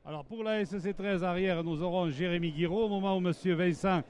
Alors pour la SC 13 arrière, nous aurons Jérémy Guiraud. Au moment où M. Vincent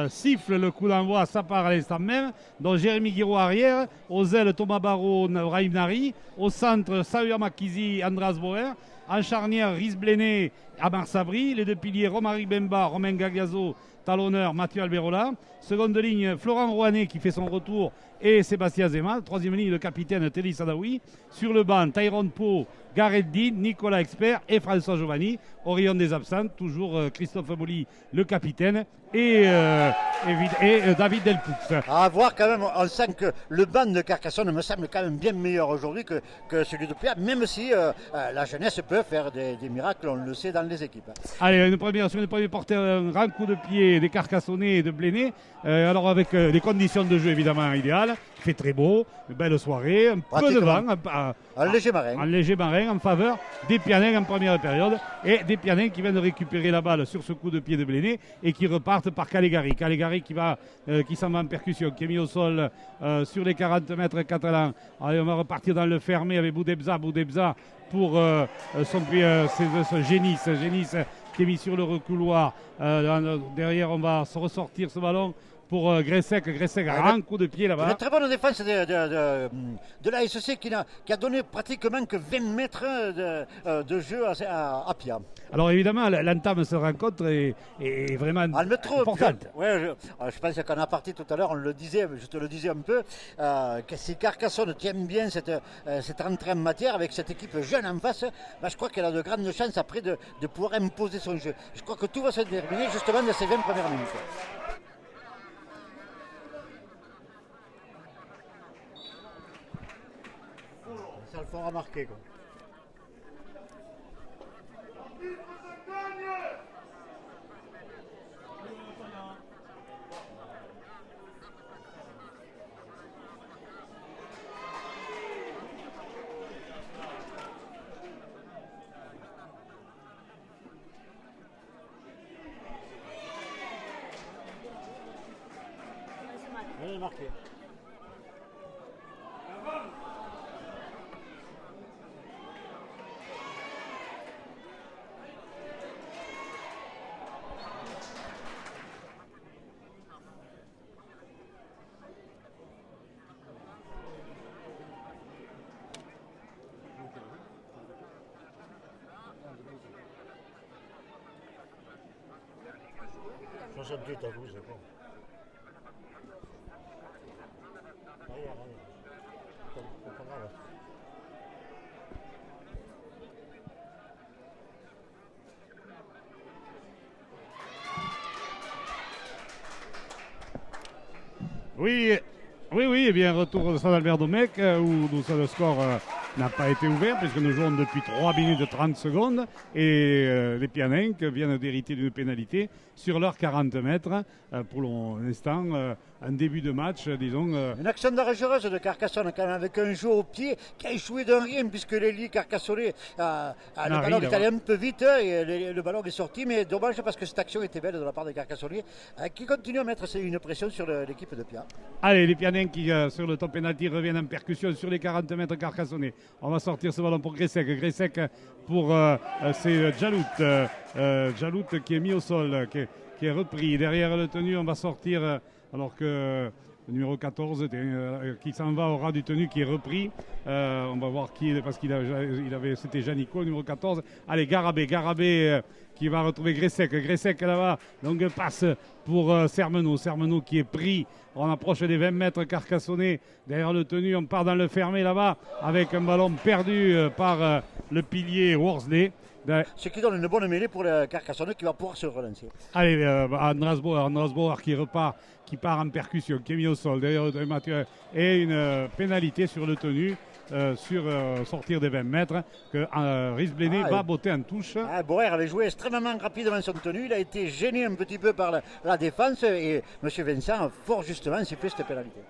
siffle le coup d'envoi, ça part à l'instant même. Donc Jérémy Guiraud arrière, aux ailes Thomas Barraud, Raïm Nari, au centre Sahuya Makizi, Andras Bauer, en charnière Riz Bléné, Amar Sabri, les deux piliers Romaric Bemba, Romain Gagliaso, talonneur Mathieu Alberola, seconde ligne Florent Rouanet qui fait son retour et Sébastien Zema, troisième ligne le capitaine Telly Sadawi, sur le banc Tyrone Pau, Gareth Dean, Nicolas Expert et François Giovanni. Au rayon des absents, toujours Christophe Molly, le capitaine, et David Delpoux. À voir quand même, on sent que le banc de Carcassonne me semble quand même bien meilleur aujourd'hui que celui de Pia, même si la jeunesse peut faire des miracles, on le sait dans les équipes. Allez, sur le premier porteur, un grand coup de pied des Carcassonnais et de Bléné. Alors avec des conditions de jeu évidemment idéales, il fait très beau, une belle soirée, un peu de vent, un léger marin. Un léger marin en faveur des Pianins en première période et des Pianins qui viennent de récupérer la balle sur ce coup de pied de Bléné et qui repartent par Calegari. Calegari qui s'en va en percussion, qui est mis au sol sur les 40 mètres catalans. Allez, on va repartir dans le fermé avec Boudebza pour son Génis qui est mis sur le reculoir. Derrière, on va se ressortir ce ballon pour Gressec, un coup de pied là-bas. Une très bonne défense de la SEC qui a donné pratiquement que 20 mètres de jeu à Pia. Alors évidemment, l'entame de cette rencontre est vraiment importante. Je pense qu'on a parti tout à l'heure, je te le disais un peu, que si Carcassonne tient bien cette entrée en matière avec cette équipe jeune en face, je crois qu'elle a de grandes chances après de pouvoir imposer son jeu. Je crois que tout va se terminer justement dans ces 20 premières minutes. Ça le fera marquer quoi. Marqué. Oui, et bien retour au stade Albert Domecq où le score n'a pas été ouvert puisque nous jouons depuis 3 minutes 30 secondes et les Pianins viennent d'hériter d'une pénalité sur leurs 40 mètres pour l'instant. Un début de match, disons. Une action dangereuse de Carcassonne quand même avec un jeu au pied qui a échoué d'un rien puisque l'ailier carcassonnais le ballon est allé un peu vite et le ballon est sorti, mais dommage parce que cette action était belle de la part des Carcassonnais qui continuent à mettre une pression sur l'équipe de Pia. Allez, les Pianins qui sur le top penalty reviennent en percussion sur les 40 mètres Carcassonnais. On va sortir ce ballon pour Gressec pour c'est Jalout qui est mis au sol, qui est repris. Derrière le tenu, on va sortir alors que le numéro 14 qui s'en va au ras du tenu qui est repris. On va voir qui, parce c'était Janico, le numéro 14. Allez, Garabé qui va retrouver Gressec là-bas. Longue passe pour Sermenot qui est pris. On approche des 20 mètres Carcassonnais. Derrière le tenu, on part dans le fermé là-bas avec un ballon perdu par le pilier Worsley. Ce qui donne une bonne mêlée pour le Carcassonne qui va pouvoir se relancer. Allez, Andras Bauer qui repart, qui part en percussion, qui est mis au sol derrière Mathieu, et une pénalité sur le tenu. Sur sortir des 20 mètres que Riz Bléné va botter en touche. Bauer avait joué extrêmement rapidement son tenue, il a été gêné un petit peu par la défense et M. Vincent a fort justement sifflé cette pénalité.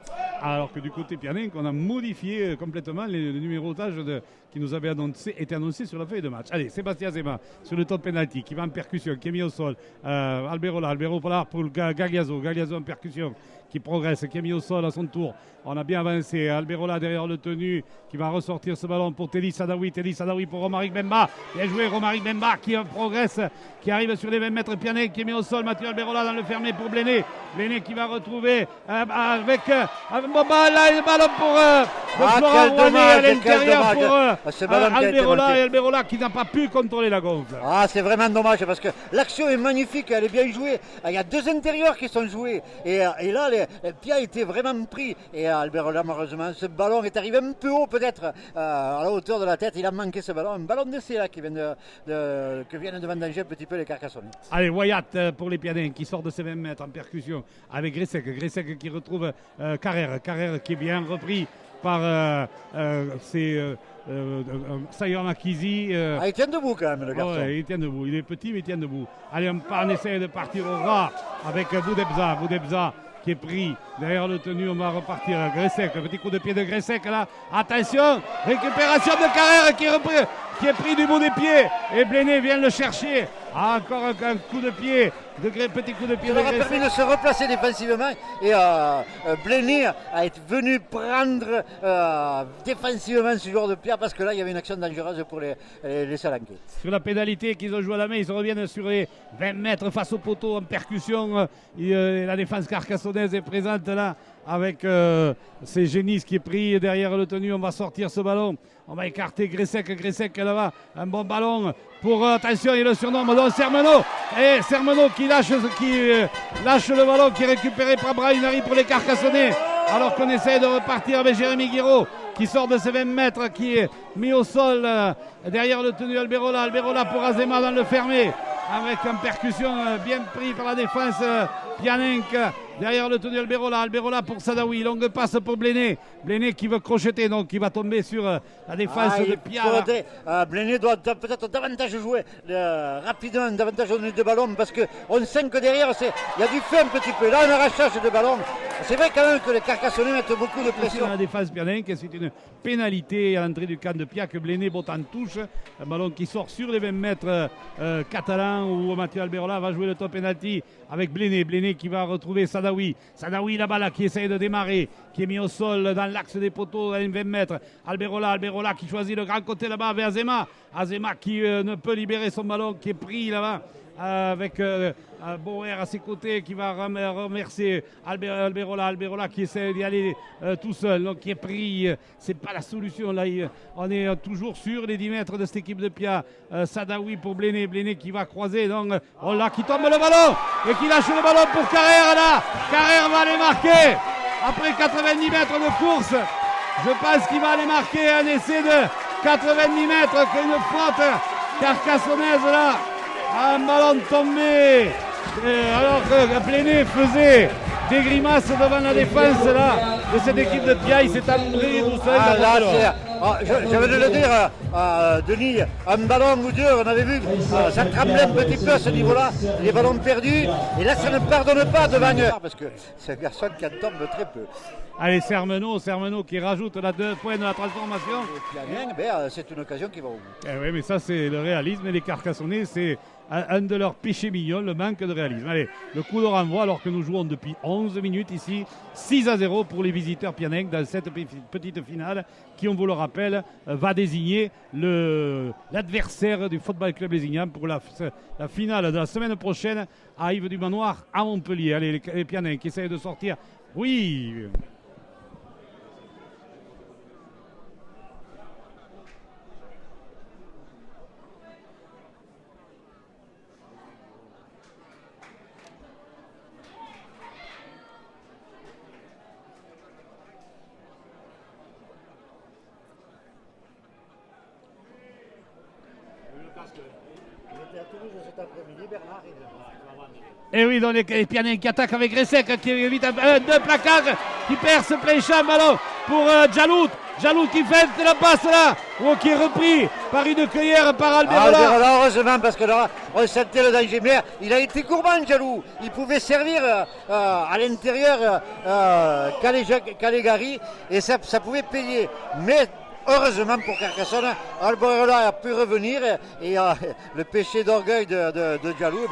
Alors que du côté Pianin, on a modifié complètement le numérotage qui nous avait été annoncé sur la feuille de match. Allez, Sébastien Azema sur le top penalty qui va en percussion, qui est mis au sol. Alberola pour Gagliaso en percussion, qui progresse, qui est mis au sol à son tour. On a bien avancé. Alberola derrière le tenu qui va ressortir ce ballon pour Teddy Sadawi. Teddy Sadawi pour Romaric Bemba. Bien joué Romaric Bemba qui progresse, qui arrive sur les 20 mètres. Pianet qui est mis au sol. Mathieu Alberola dans le fermé pour Bléné. Bléné qui va retrouver avec le ballon pour Florent Rouanet à l'intérieur pour Alberola. Et Alberola qui n'a pas pu contrôler la gonfle. Ah, c'est vraiment dommage parce que l'action est magnifique, elle est bien jouée. Il y a deux intérieurs qui sont joués. Et là, Pia était vraiment pris. Et Alberola, malheureusement, ce ballon est arrivé un peu haut peut-être à la hauteur de la tête. Il a manqué ce ballon. Un ballon d'essai là qui vient de vendanger un petit peu les Carcassonnais. Allez, Wyatt pour les Pianins qui sort de ses 20 mètres en percussion avec Gressec qui retrouve Carrère qui est bien repris par Sayur Akizi. Il tient debout quand même le garçon. Ouais, il tient debout. Il est petit mais il tient debout. Allez, on essaie de partir au ras avec Boudebza qui est pris derrière le tenu. On va repartir. Gressec, un petit coup de pied de Gressec là. Attention, récupération de Carrère qui est pris du bout des pieds. Et Bléné vient le chercher. Encore un coup de pied, petit coup de pied. Ça leur a permis de se replacer défensivement. Et Bléné a été venu prendre défensivement ce joueur de Pierre parce que là il y avait une action dangereuse pour les Salankais. Sur la pénalité qu'ils ont joué à la main, ils reviennent sur les 20 mètres face au poteau en percussion. La défense carcassonnaise est présente là avec c'est Génis qui est pris derrière le tenu. On va sortir ce ballon. On va écarter Gressec là-bas. Un bon ballon pour, attention, il le surnomme donc Sermenot. Et Sermenot qui lâche le ballon, qui est récupéré par Brainari pour les Carcassonnais. Alors qu'on essaie de repartir avec Jérémy Guiraud qui sort de ses 20 mètres, qui est mis au sol derrière le tenu Alberola. Alberola pour Azema dans le fermé. Avec une percussion bien pris par la défense Pianenc derrière le tenu Alberola pour Sadawi, longue passe pour Bléné qui veut crocheter, donc qui va tomber sur la défense de Pia. Bléné doit peut-être davantage jouer rapidement, davantage donner de ballon parce qu'on sent que derrière il y a du feu un petit peu, là on arrachage de ballon. C'est vrai quand même que les Carcassonnais mettent beaucoup de pression. Dans la défense Pianenc, c'est une pénalité à l'entrée du camp de Pia que Bléné botte en touche, un ballon qui sort sur les 20 mètres catalans où Mathieu Alberola va jouer le top penalty avec Bléné qui va retrouver Sadawi là-bas là, qui essaye de démarrer, qui est mis au sol dans l'axe des poteaux à 20 mètres. Alberola qui choisit le grand côté là-bas avec Azema qui ne peut libérer son ballon, qui est pris là-bas avec Bauer à ses côtés qui va remercier Alberola qui essaie d'y aller tout seul, donc qui est pris. C'est pas la solution là. On est toujours sur les 10 mètres de cette équipe de Pia. Sadawi pour Bléné qui va croiser, donc qui tombe le ballon et qui lâche le ballon pour Carrère là. Carrère va aller marquer après 90 mètres de course. Je pense qu'il va aller marquer un essai de 90 mètres, qu'une faute carcassonnaise là. Un ballon tombé alors que Bléné faisait des grimaces devant la défense là, de cette équipe de Pia. Il s'est entré tout seul. J'avais de le dire, Denis, un ballon ou deux, on avait vu, ça tremblait un petit peu à ce niveau-là, les ballons perdus, et là ça ne pardonne pas devant eux, parce que c'est un garçon qui en tombe très peu. Allez, Sermenot qui rajoute la 2 points de la transformation. C'est une occasion qui va au bout. Oui, mais ça c'est le réalisme, et les Carcassonnais, c'est un de leurs péchés mignons, le manque de réalisme. Allez, le coup de renvoi alors que nous jouons depuis 11 minutes ici, 6-0 pour les visiteurs Pianenc dans cette petite finale qui, on vous le rappelle, va désigner l'adversaire du Football Club Lézignan pour la finale de la semaine prochaine à Yves du Manoir à Montpellier. Allez, les Pianenc qui essayent de sortir. Oui. Et oui, donc les Pianenc qui attaquent avec Gressec qui évite deux plaquages, qui perce plein champ, ballon pour Jalout qui fait de la passe là, qui est repris par une cueillère par Alberola. Heureusement parce que là on sentait le danger, mais il a été gourmand Jalout, il pouvait servir à l'intérieur Calegari et ça pouvait payer, mais heureusement pour Carcassonne, Alberola a pu revenir et le péché d'orgueil de Djalou,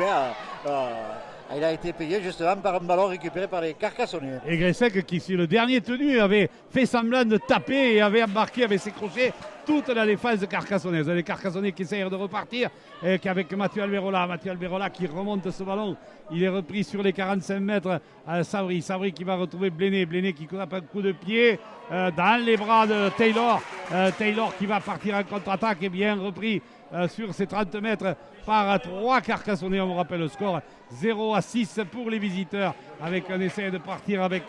il a été payé justement par un ballon récupéré par les Carcassonnais. Et Gressec qui sur le dernier tenu avait fait semblant de taper et avait embarqué avec ses crochets toute la défense carcassonnaise. Les Carcassonnais qui essayent de repartir et qu'avec Mathieu Alberola qui remonte ce ballon, il est repris sur les 45 mètres à Sabri qui va retrouver Bléné qui frappe un coup de pied dans les bras de Taylor. Taylor qui va partir en contre-attaque et bien repris sur ces 30 mètres par 3 Carcassonnais. On me rappelle le score 0-6 pour les visiteurs avec un essai de partir avec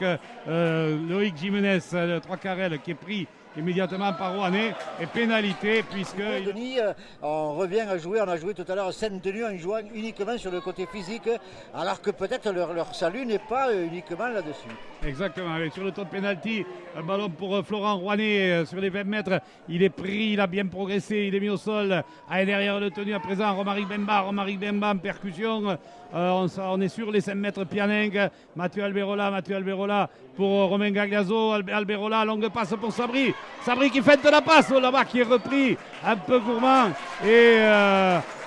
Loïc Jimenez, le 3 Carrel qui est pris immédiatement par Rouanet et pénalité puisque... Denis, on revient à jouer, on a joué tout à l'heure scène tenue en jouant uniquement sur le côté physique alors que peut-être leur salut n'est pas uniquement là-dessus. Exactement, avec sur le top penalty, un ballon pour Florent Rouanet sur les 20 mètres, il est pris, il a bien progressé, il est mis au sol, derrière le tenu à présent Romaric Bemba en percussion, on est sur les 5 mètres Pianing, Mathieu Alberola pour Romain Gagliaso, Alberola, longue passe pour Sabri qui fait de la passe là-bas, qui est repris, un peu gourmand et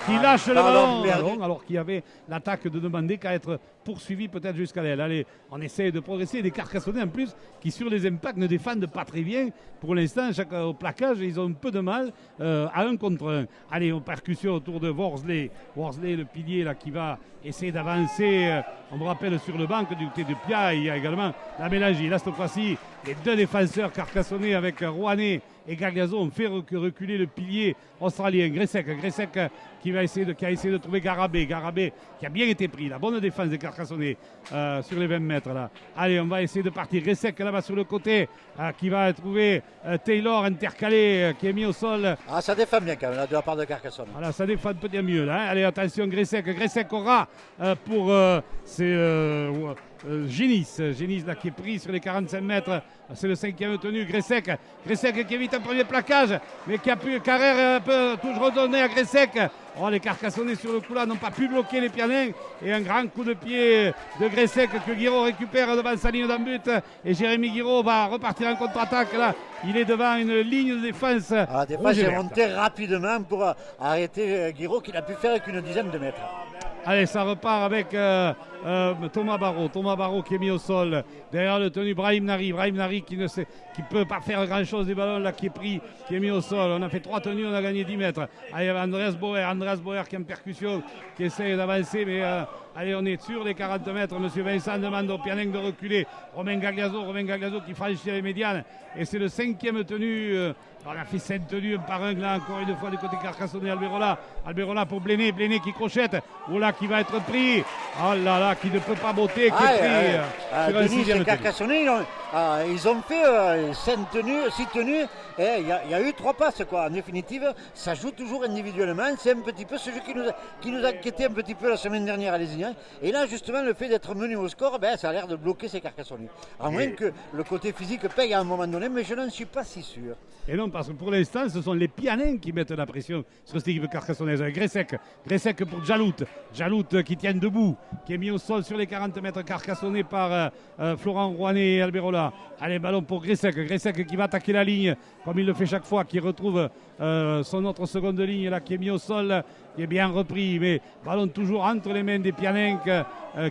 qui lâche le ballon alors qu'il y avait l'attaque de demander qu'à être poursuivi peut-être jusqu'à l'aile. Allez, on essaie de progresser. Les Carcassonnais en plus qui sur les impacts ne défendent pas très bien. Pour l'instant, au plaquage, ils ont un peu de mal à 1 contre 1. Allez, en percussion autour de Worsley, le pilier là qui va essayer d'avancer. On me rappelle sur le banc du côté de Pia, il y a également la mélange. Là, cette fois-ci, les 2 défenseurs carcassonnais avec Rouanet et Gagliaso ont fait reculer le pilier australien. Gressec qui a essayé de trouver Garabé qui a bien été pris. La bonne défense des Carcassonnais sur les 20 mètres là. Allez, on va essayer de partir. Gressec là-bas sur le côté qui va trouver Taylor intercalé qui est mis au sol. Ça défend bien quand même là, de la part de Carcassonne. Voilà, ça défend peut-être mieux là. Allez, attention, Gressec aura pour Génis là qui est pris sur les 45 mètres. C'est le 5e tenu, Gressec qui évite un premier plaquage mais qui a pu Carrère peut toujours redonner à Gressec. Les Carcassonnais sur le coup là n'ont pas pu bloquer les Pianins et un grand coup de pied de Gressec que Guiraud récupère devant sa ligne d'en but et Jérémy Guiraud va repartir en contre-attaque là. Il est devant une ligne de défense. La défense est montée rapidement pour arrêter Guiraud qui n'a pu faire qu'une dizaine de mètres. Allez, ça repart avec Thomas Barrault qui est mis au sol. Derrière le tenu Brahim Nari qui ne peut pas faire grand chose des ballons là qui est pris, qui est mis au sol. On a fait 3 tenues, on a gagné 10 mètres. Allez, Andreas Bauer qui est en percussion, qui essaie d'avancer, mais allez, on est sur les 40 mètres. Monsieur Vincent demande au Pianing de reculer. Romain Gagliaso qui franchit les médianes. Et c'est le 5e tenu. On a fait 5 tenues un par un là, encore une fois du côté Carcassonnais. Alberola pour Bléné qui crochette. Oula qui va être pris. Oh là là, qui ne peut pas botter, qui est pris sur un 6e les Carcassonnais, ils ont fait 6 tenues et il y a eu 3 passes quoi. En définitive, ça joue toujours individuellement. C'est un petit peu ce jeu qui nous inquiétait un petit peu la semaine dernière à Lézignan. Et là, justement, le fait d'être mené au score, ça a l'air de bloquer ces Carcassonnais. À moins que le côté physique paye à un moment donné, mais je n'en suis pas si sûr. Et non, parce que pour l'instant, ce sont les Pianins qui mettent la pression sur cette équipe carcassonnaise. Gressec pour Djalout qui tient debout, qui est mis au sol sur les 40 mètres carcassonnés par Florent Rouanet et Alberola. Allez, ballon pour Gressec qui va attaquer la ligne comme il le fait chaque fois, qui retrouve son autre seconde ligne là qui est mis au sol, qui est bien repris, mais ballon toujours entre les mains des Pianins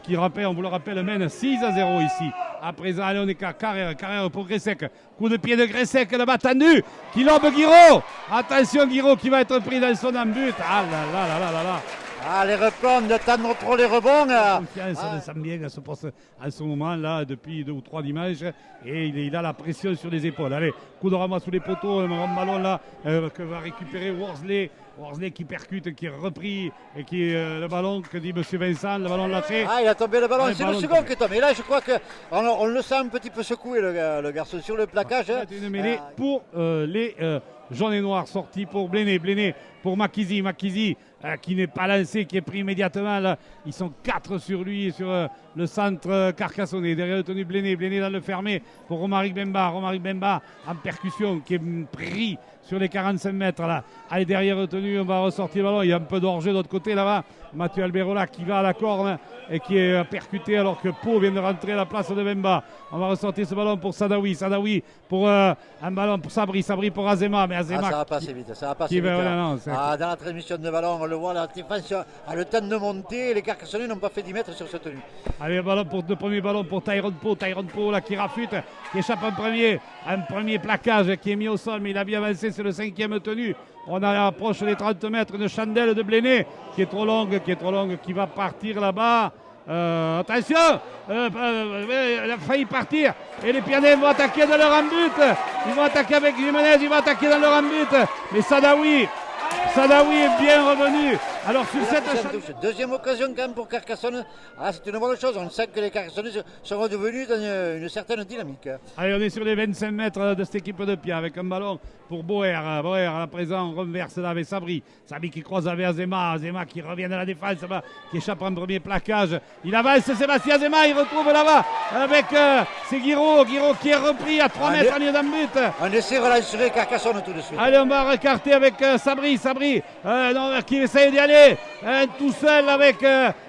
qui, on vous le rappelle, mène 6-0 ici. À présent, allez, on est Carrère pour Gressec. Coup de pied de Gressec, le bas tendu, qui lobe Guiraud. Attention, Guiraud qui va être pris dans son embut. Ah là là. Les rebonds, de tendre trop les rebonds. La confiance de Sambien à ce poste à ce moment-là, depuis 2 ou 3 dimanches, et il a la pression sur les épaules. Allez, coup de ramas sous les poteaux, un ballon là que va récupérer Worsley qui percute, qui est repris et qui le ballon que dit M. Vincent, le ballon lâché. Il a tombé le ballon, c'est le second qui tombe. Et là, je crois qu'on le sent un petit peu secoué, le garçon, sur le plaquage. C'est une mêlée pour les jaune et noir sorti pour Bléné. Bléné pour Makizi. Makizi qui n'est pas lancé, qui est pris immédiatement. Là. Ils sont 4 sur lui, sur le centre carcassonnais. Derrière le tenu Bléné. Bléné dans le fermé pour Romaric Bemba. Romaric Bemba en percussion qui est pris sur les 45 mètres. Là. Allez, derrière le tenu, on va ressortir le ballon. Il y a un peu d'orgeux de l'autre côté là-bas. Mathieu Alberola qui va à la corne et qui est percuté alors que Pau vient de rentrer à la place de Bemba. On va ressortir ce ballon pour Sadawi. Sadawi pour un ballon pour Sabri. Sabri pour Azema. Mais Azema ça va passer vite. Ça va passer vite. Dans la transmission de ballon, on le voit, la défense a le temps de monter. Les Carcassonnais n'ont pas fait 10 mètres sur ce tenue. Allez, le premier ballon pour Tyrone Pau. Tyrone Pau là, qui rafute, qui échappe un premier plaquage qui est mis au sol, mais il a bien avancé, c'est le 5e tenu. On approche les 30 mètres, une chandelle de Bléné qui est trop longue, qui va partir là-bas. Attention, il a failli partir et les Pianais vont attaquer dans leur but. Ils vont attaquer avec Jimenez, ils vont attaquer dans leur but. Mais Sadawi est bien revenu. Alors sur cette deuxième occasion quand même pour Carcassonne, c'est une bonne chose. On sent que les Carcassonnais sont redevenus dans une certaine dynamique. Allez, on est sur les 25 mètres de cette équipe de Pia avec un ballon pour Boer. Boer à présent renverse là avec Sabri. Sabri qui croise avec Azema. Azema qui revient dans la défense, qui échappe en premier plaquage. Il avance Sébastien Azema, il retrouve là-bas avec c'est Guiraud qui est repris à 3 mètres en ligne d'un but. On essaie de relancer Carcassonne tout de suite. Allez, on va recarter avec Sabri qui essaye d'y aller tout seul avec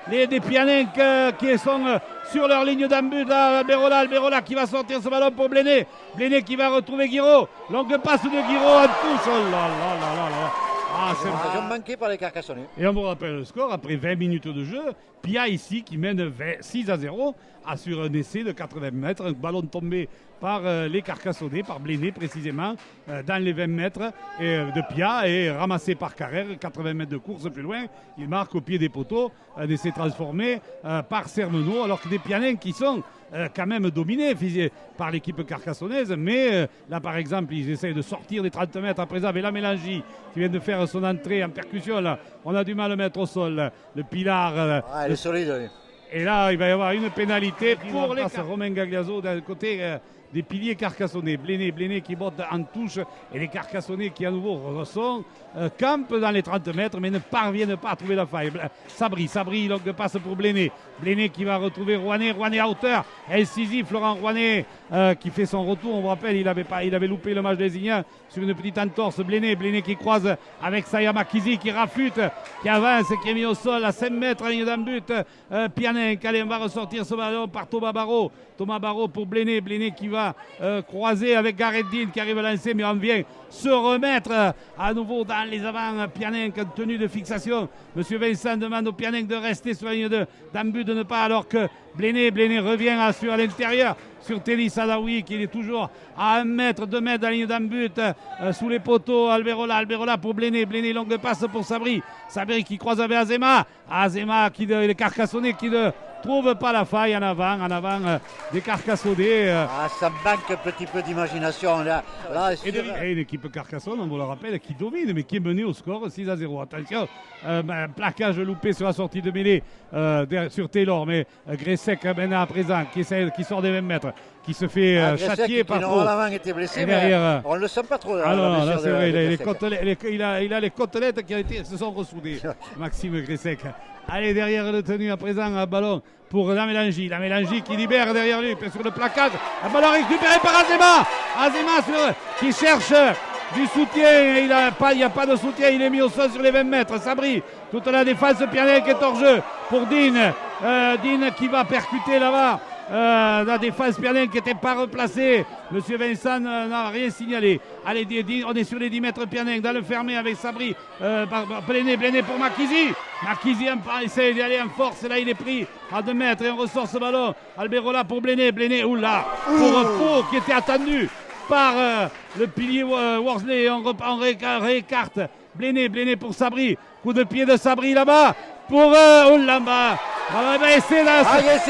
des Pianenques qui sont sur leur ligne d'embut. Alberola qui va sortir ce ballon pour Bléné. Bléné qui va retrouver Guiraud. Longue passe de Guiraud en touche. Oh là là là là là. C'est une occasion manquée par les Carcassonnais. Et on vous rappelle le score après 20 minutes de jeu. Pia ici qui mène 6-0 sur un essai de 80 mètres. Un ballon tombé par les Carcassonnais, par Bléné précisément, dans les 20 mètres de Pia et ramassé par Carrère, 80 mètres de course plus loin. Il marque au pied des poteaux, un essai transformé par Cermenot, alors que des Pianins qui sont quand même dominés par l'équipe carcassonnaise. Mais là, par exemple, ils essayent de sortir des 30 mètres à présent avec la Mélangie qui vient de faire son entrée en percussion. Là. On a du mal à le mettre au sol. Le Pilar. Il est solide. Et là, il va y avoir une pénalité pour les Romain Gagliaso d'un côté des piliers carcassonnais. Bléné qui botte en touche et les Carcassonnais qui à nouveau campent dans les 30 mètres mais ne parviennent pas à trouver la faille. Sabri, longue passe pour Bléné. Bléné qui va retrouver Rouanet à hauteur. Incisive, Florent Rouanet qui fait son retour. On vous rappelle, il avait loupé le match des Ignats sur une petite entorse. Bléné qui croise avec Sayama Kizi qui rafute, qui avance, qui est mis au sol à 5 mètres en ligne d'un but. Pianenque, allez, on va ressortir ce ballon par Thomas Barrault. Thomas Barrault pour Bléné qui va croiser avec Gareth Dean qui arrive à lancer, mais on vient se remettre à nouveau dans les avants. Pianenque en tenue de fixation. Monsieur Vincent demande au Pianenque de rester sur la ligne d'un but, de ne pas, alors que Bléné revient à l'intérieur sur Téli Sadawi qui est toujours à 1 mètre, 2 mètres de la ligne d'un but sous les poteaux. Alberola pour Bléné, longue passe pour Sabri qui croise avec Azema les Carcassonnais qui ne trouve pas la faille en avant des Carcassonnais. Ça manque un petit peu d'imagination là. Et une équipe Carcassonne, on vous le rappelle, qui domine mais qui est menée au score 6-0. Attention, plaquage loupé sur la sortie de mêlée sur Taylor, mais Gressec maintenant à présent qui sort des 20 mètres, qui se fait châtier par trop. Était blessé, derrière, on ne le sent pas trop. Là, c'est vrai, il a les côtelettes qui se sont ressoudées. Maxime Gressec. Allez, derrière le tenu à présent, un ballon pour la Mélangie. La Mélangie qui libère derrière lui, sur le plaquage. Un ballon récupéré par Azema qui cherche du soutien. Il n'y a pas de soutien, il est mis au sol sur les 20 mètres. Sabri, toute la défense Pianenque est hors jeu pour Dean. Dean qui va percuter là-bas. La défense Pianenque qui n'était pas replacée. Monsieur Vincent n'a rien signalé. Allez, on est sur les 10 mètres Pianenque dans le fermé avec Sabri. Bléné pour Makizi. Makizi essaie d'y aller en force. Et là, il est pris à 2 mètres et on ressort ce ballon. Alberola pour Bléné. Oula, pour Pau qui était attendu par le pilier Worsley. On réécarte. Bléné pour Sabri. Coup de pied de Sabri là-bas. Pour Oulamba. C'est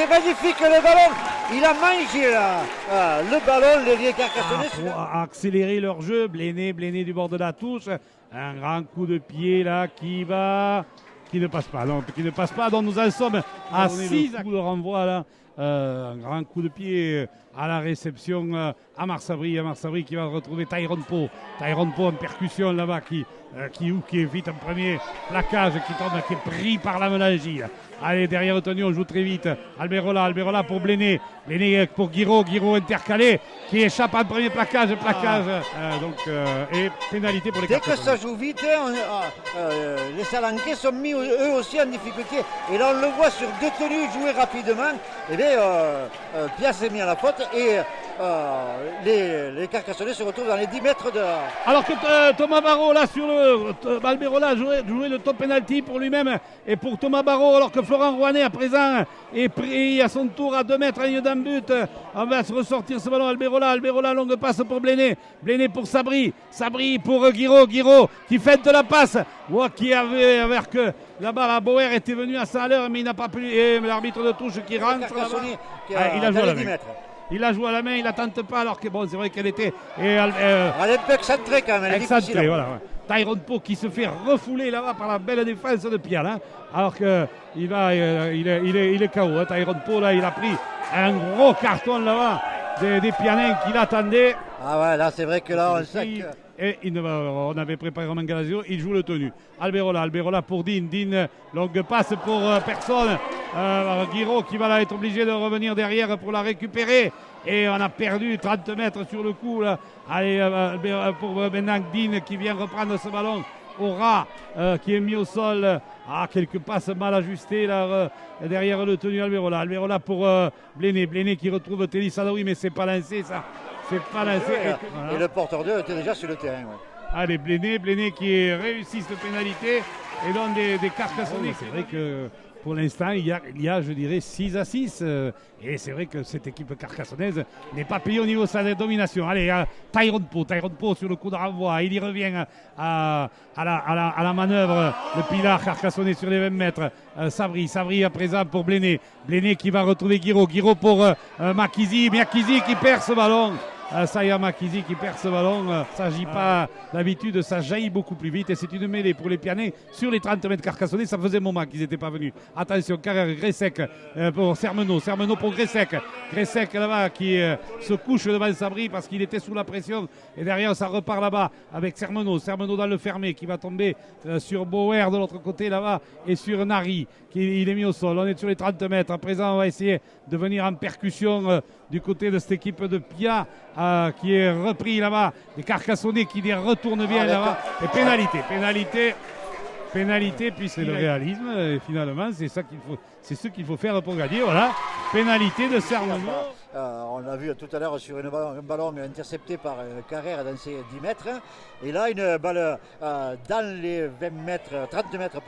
magnifique le ballon. Il a mangé là. Le ballon, les Carcassonnais. Pour accélérer leur jeu, Bléné du bord de la touche. Un grand coup de pied là qui va qui ne passe pas. Donc, qui ne passe pas. Donc nous en sommes à 6 coups de renvoi là. Un grand coup de pied à la réception à Marsabri. Marsabri qui va retrouver Tyrone Poe. Tyrone Poe en percussion là-bas qui évite un premier plaquage qui tombe, qui est pris par la Melangie. Allez, derrière retenu, on joue très vite. Alberola pour Bléné. Bléné pour Guiraud intercalé qui échappe à un premier plaquage. Et pénalité pour les Dès que ça joue vite, les Salanquais sont mis eux aussi en difficulté. Et là, on le voit sur deux tenues jouer rapidement. Et bien, Pia s'est mis à la faute et les Carcassonnais se retrouvent dans les 10 mètres de... Alors que Thomas Barrault, là, sur le Alberola, jouait le top penalty pour lui-même et pour Thomas Barrault, alors que Florent Rouanet, à présent, est pris à son tour à 2 mètres, à ligne d'un but. On va se ressortir ce ballon. Alberola, longue passe pour Bléné. Bléné pour Sabri. Sabri pour Guiraud qui fait de la passe. Qui avait, avec que là-bas, la Bauer était venu à ça à l'heure, mais il n'a pas pu. Et l'arbitre de touche qui rentre. Il a joué à la main. Il a joué à la main, il ne tente pas, alors que bon, c'est vrai qu'elle était. Elle est un peu excentrée quand même. Excentrée, voilà. Ouais. Tyrone Poe qui se fait refouler là-bas par la belle défense de Pial. Hein, alors qu'il il est KO. Hein, Tyrone Poe, là, il a pris un gros carton là-bas des Pianins qui l'attendaient. Ah ouais, là, c'est vrai que là, on sait que... Et on avait préparé Romain Galasio, il joue le tenu. Alberola pour Dean, longue passe pour personne. Guiraud qui va être obligé de revenir derrière pour la récupérer. Et on a perdu 30 mètres sur le coup. Là. Allez, pour maintenant Dean qui vient reprendre ce ballon. Aura qui est mis au sol. Quelques passes mal ajustées là, derrière le tenu Alberola. Alberola pour Bléné qui retrouve Télis Sadaoui, mais c'est pas lancé ça. C'est pas lancé. Et le porteur d'eux était déjà sur le terrain. Ouais. Allez, Bléné qui réussit cette pénalité et donne des Carcassonnais. C'est vrai que pour l'instant, il y a, je dirais, 6-6. Et c'est vrai que cette équipe carcassonnaise n'est pas payée au niveau de sa domination. Allez, Tyrone Poe sur le coup de renvoi. Il y revient à la manœuvre. Le pilar carcassonnais sur les 20 mètres. Sabri à présent pour Bléné. Bléné qui va retrouver Guiraud pour Makizi qui perd ce ballon. Saya Makizi qui perd ce ballon. Ça n'agit pas d'habitude, ça jaillit beaucoup plus vite. Et c'est une mêlée pour les Pianais sur les 30 mètres Carcassonnais. Ça faisait un moment qu'ils n'étaient pas venus. Attention, carrière Gressec pour Sermenot pour Gressec là-bas qui se couche devant Sabri parce qu'il était sous la pression. Et derrière, ça repart là-bas avec Sermenot dans le fermé qui va tomber sur Bauer de l'autre côté là-bas et sur Nari qui il est mis au sol. On est sur les 30 mètres. À présent, on va essayer de venir en percussion du côté de cette équipe de Pia qui est repris là-bas. Les Carcassonnais qui les retournent bien là-bas. Et pénalité, puis c'est le réalisme. Et finalement, c'est ce qu'il faut faire pour gagner. Voilà, pénalité de Sermenot. On l'a vu tout à l'heure sur un ballon intercepté par Carrère dans ses 10 mètres. Et là, une balle dans les 30 mètres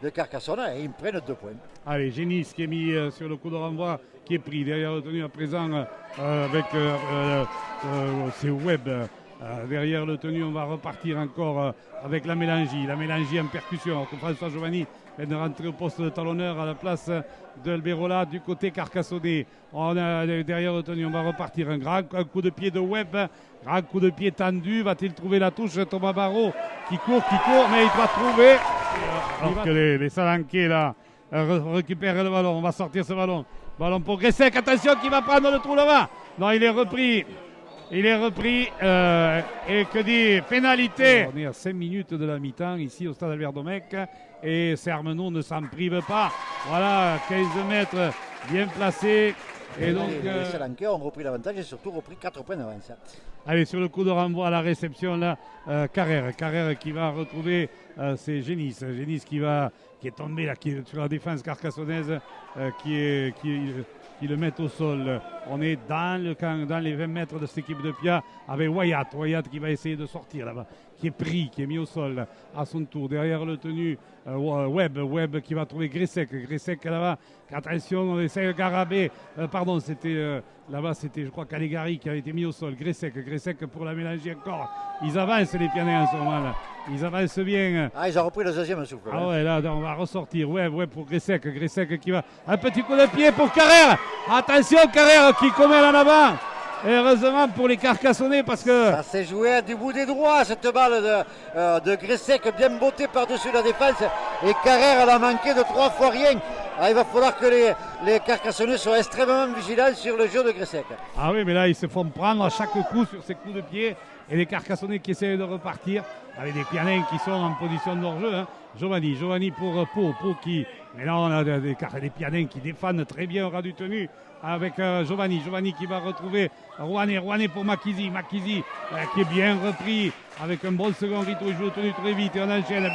de Carcassonne. Et ils prennent 2 points. Allez, Génis qui est mis sur le coup de renvoi, qui est pris derrière le tenu à présent avec c'est Webb. Derrière le tenu, on va repartir encore avec la Mélangie en percussion. François Giovanni vient de rentrer au poste de talonneur à la place d'Alberola du côté carcassonnais. On a derrière le tenu, on va repartir un coup de pied de Webb, grand coup de pied tendu. Va-t-il trouver la touche? Thomas Barrault qui court, mais il va trouver. Alors que les Salanquais là récupèrent le ballon. On va sortir ce ballon. Ballon pour Gressec, attention qui va prendre le trou là-bas. Non, il est repris. Et que dit pénalité. On est à 5 minutes de la mi-temps ici au stade Albert Domecq et Sermenot ne s'en prive pas. Voilà, 15 mètres bien placés. Et donc, les Salanquais ont repris l'avantage et surtout repris 4 points d'avance. Allez, sur le coup de renvoi à la réception, là, Carrère qui va retrouver c'est Génis qui est tombé là, qui est sur la défense carcassonnaise, qui le met au sol. On est dans les 20 mètres de cette équipe de Pia avec Wyatt qui va essayer de sortir là-bas, qui est mis au sol à son tour. Derrière le tenu, Webb qui va trouver Gressec là-bas. Attention, on essaie de Garabé. Là-bas, c'était je crois Caligari qui a été mis au sol. Gressec pour la mélanger encore. Ils avancent les Pianais en ce moment-là. Ils avancent bien. Ils ont repris le deuxième souffle. Ah ouais, là, on va ressortir. Webb pour Gressec qui va. Un petit coup de pied pour Carrère. Attention, Carrère qui commet en avant. Et heureusement pour les Carcassonnais parce que... Ça s'est joué du bout des doigts cette balle de Gressec, bien bottée par-dessus la défense. Et Carrère elle a manqué de 3 fois rien. Ah, il va falloir que les Carcassonnais soient extrêmement vigilants sur le jeu de Gressec. Ah oui, mais là, ils se font prendre à chaque coup sur ces coups de pied. Et les Carcassonnais qui essayent de repartir avec des Pianins qui sont en position de hors-jeu. Hein. Giovanni pour Pau qui... Mais là, on a des Pianins qui défendent très bien au ras du tenu avec Giovanni qui va retrouver Rouanet pour Makizi qui est bien repris avec un bon second rythme, il joue tenu très vite et on enchaîne.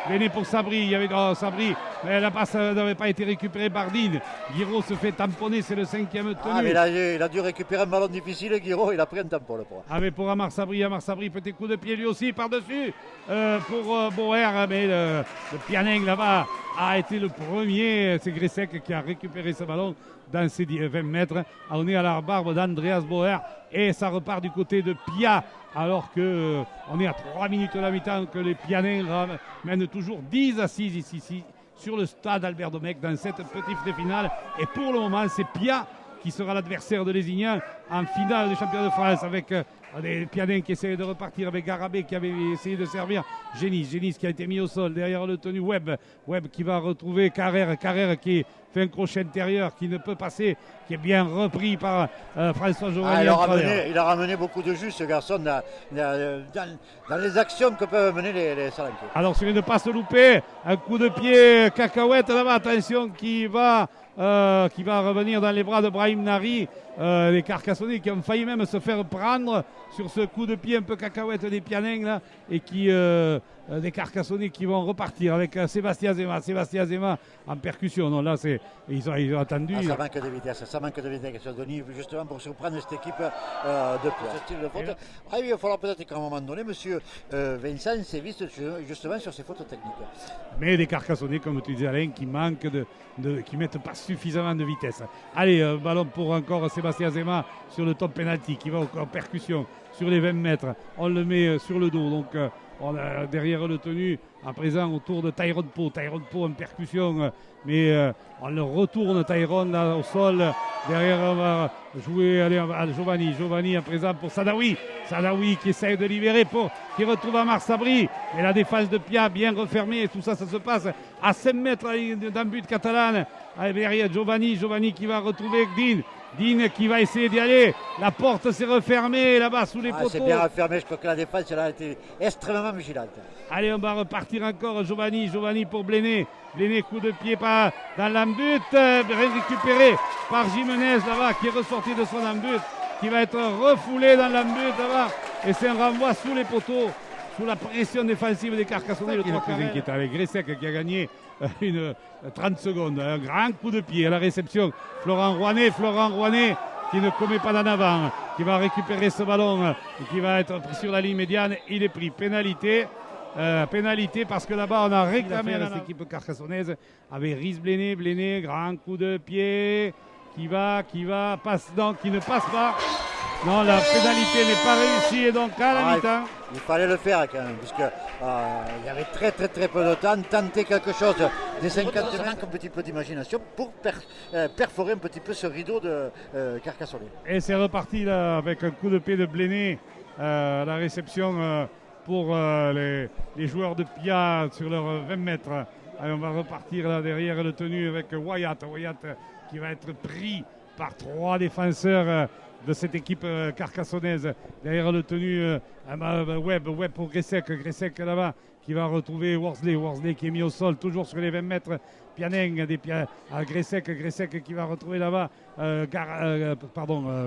Bléné pour Sabri, il y avait Sabri, mais la passe n'avait pas été récupérée par Dean. Guiraud se fait tamponner, c'est le 5e tenu. Ah mais il a dû récupérer un ballon difficile, Guiraud, il a pris un tampon le point. Ah mais pour Amar Sabri, petit coup de pied lui aussi par-dessus pour Boer, mais le Pianin là-bas a été le premier, c'est Gressec qui a récupéré ce ballon dans ses 20 mètres. On est à la barbe d'Andreas Boer et ça repart du côté de Pia alors que on est à 3 minutes de la mi-temps que les Pianins mènent toujours 10-6 ici sur le stade Albert Domecq dans cette petite finale. Et pour le moment, c'est Pia qui sera l'adversaire de Lézignan en finale du championnat de France avec des Pianins qui essayent de repartir avec Garabé qui avait essayé de servir Génis qui a été mis au sol derrière le tenu Webb qui va retrouver Carrère qui fait un crochet intérieur qui ne peut passer, qui est bien repris par François Giovanni. Il a ramené beaucoup de jus ce garçon dans les actions que peuvent mener les Salenquais. Alors sur une passe loupée, un coup de pied cacahuète là-bas, attention qui va revenir dans les bras de Brahim Nari. Les Carcassonnais qui ont failli même se faire prendre sur ce coup de pied un peu cacahuète des Pianins là, et qui des Carcassonnais qui vont repartir avec Sébastien Zema en percussion. Non, là ils ont attendu. Ça manque de vitesse, Denis, justement pour surprendre cette équipe de ce style de faute. Il va falloir peut-être qu'à un moment donné, monsieur Vincent sévisse justement sur ces fautes techniques. Mais des Carcassonnais, comme tu disais Alain, qui manquent qui mettent pas suffisamment de vitesse. Allez, ballon pour encore Sébastien Zema sur le top penalty qui va en percussion sur les 20 mètres. On le met sur le dos, donc on a derrière le tenu à présent autour de Tyrone Pau en percussion, mais on le retourne Tyrone là au sol. Derrière on va jouer à Giovanni à présent pour Sadawi qui essaye de libérer qui retrouve Amar Sabri, et la défense de Pia bien refermée, et tout ça se passe à 5 mètres d'un but catalan. Derrière Giovanni qui va retrouver Dean qui va essayer d'y aller. La porte s'est refermée là-bas sous les poteaux. C'est bien refermé, je crois que la défense elle a été extrêmement vigilante. Allez, on va repartir encore. Giovanni pour Bléné, coup de pied dans l'embut, récupéré par Jimenez là-bas qui est ressorti de son embut, qui va être refoulé dans l'embut là-bas, et c'est un renvoi sous les poteaux, sous la pression défensive des Carcassonnais. Le 3 qui est avec Gressec qui a gagné 30 secondes. Un grand coup de pied à la réception. Florent Rouanet qui ne commet pas d'en avant, qui va récupérer ce ballon et qui va être pris sur la ligne médiane. Il est pris pénalité parce que là-bas on a réclamé à cette équipe carcassonnaise avec Rhys Bléné, grand coup de pied qui ne passe pas. Non, la pénalité n'est pas réussie, et donc à la mi-temps. Il fallait le faire quand même, puisque il y avait très peu de temps. Tenter quelque chose des 50 mètres, un petit peu d'imagination pour perforer un petit peu ce rideau de Carcassonne. Et c'est reparti là avec un coup de pied de Bléné à la réception pour les joueurs de Pia sur leurs 20 mètres. Allez, on va repartir là derrière le tenu avec Wyatt qui va être pris par 3 défenseurs de cette équipe carcassonnaise. Derrière le tenu Webb pour Gressec là-bas qui va retrouver Worsley qui est mis au sol toujours sur les 20 mètres. Pianin Gressec qui va retrouver là-bas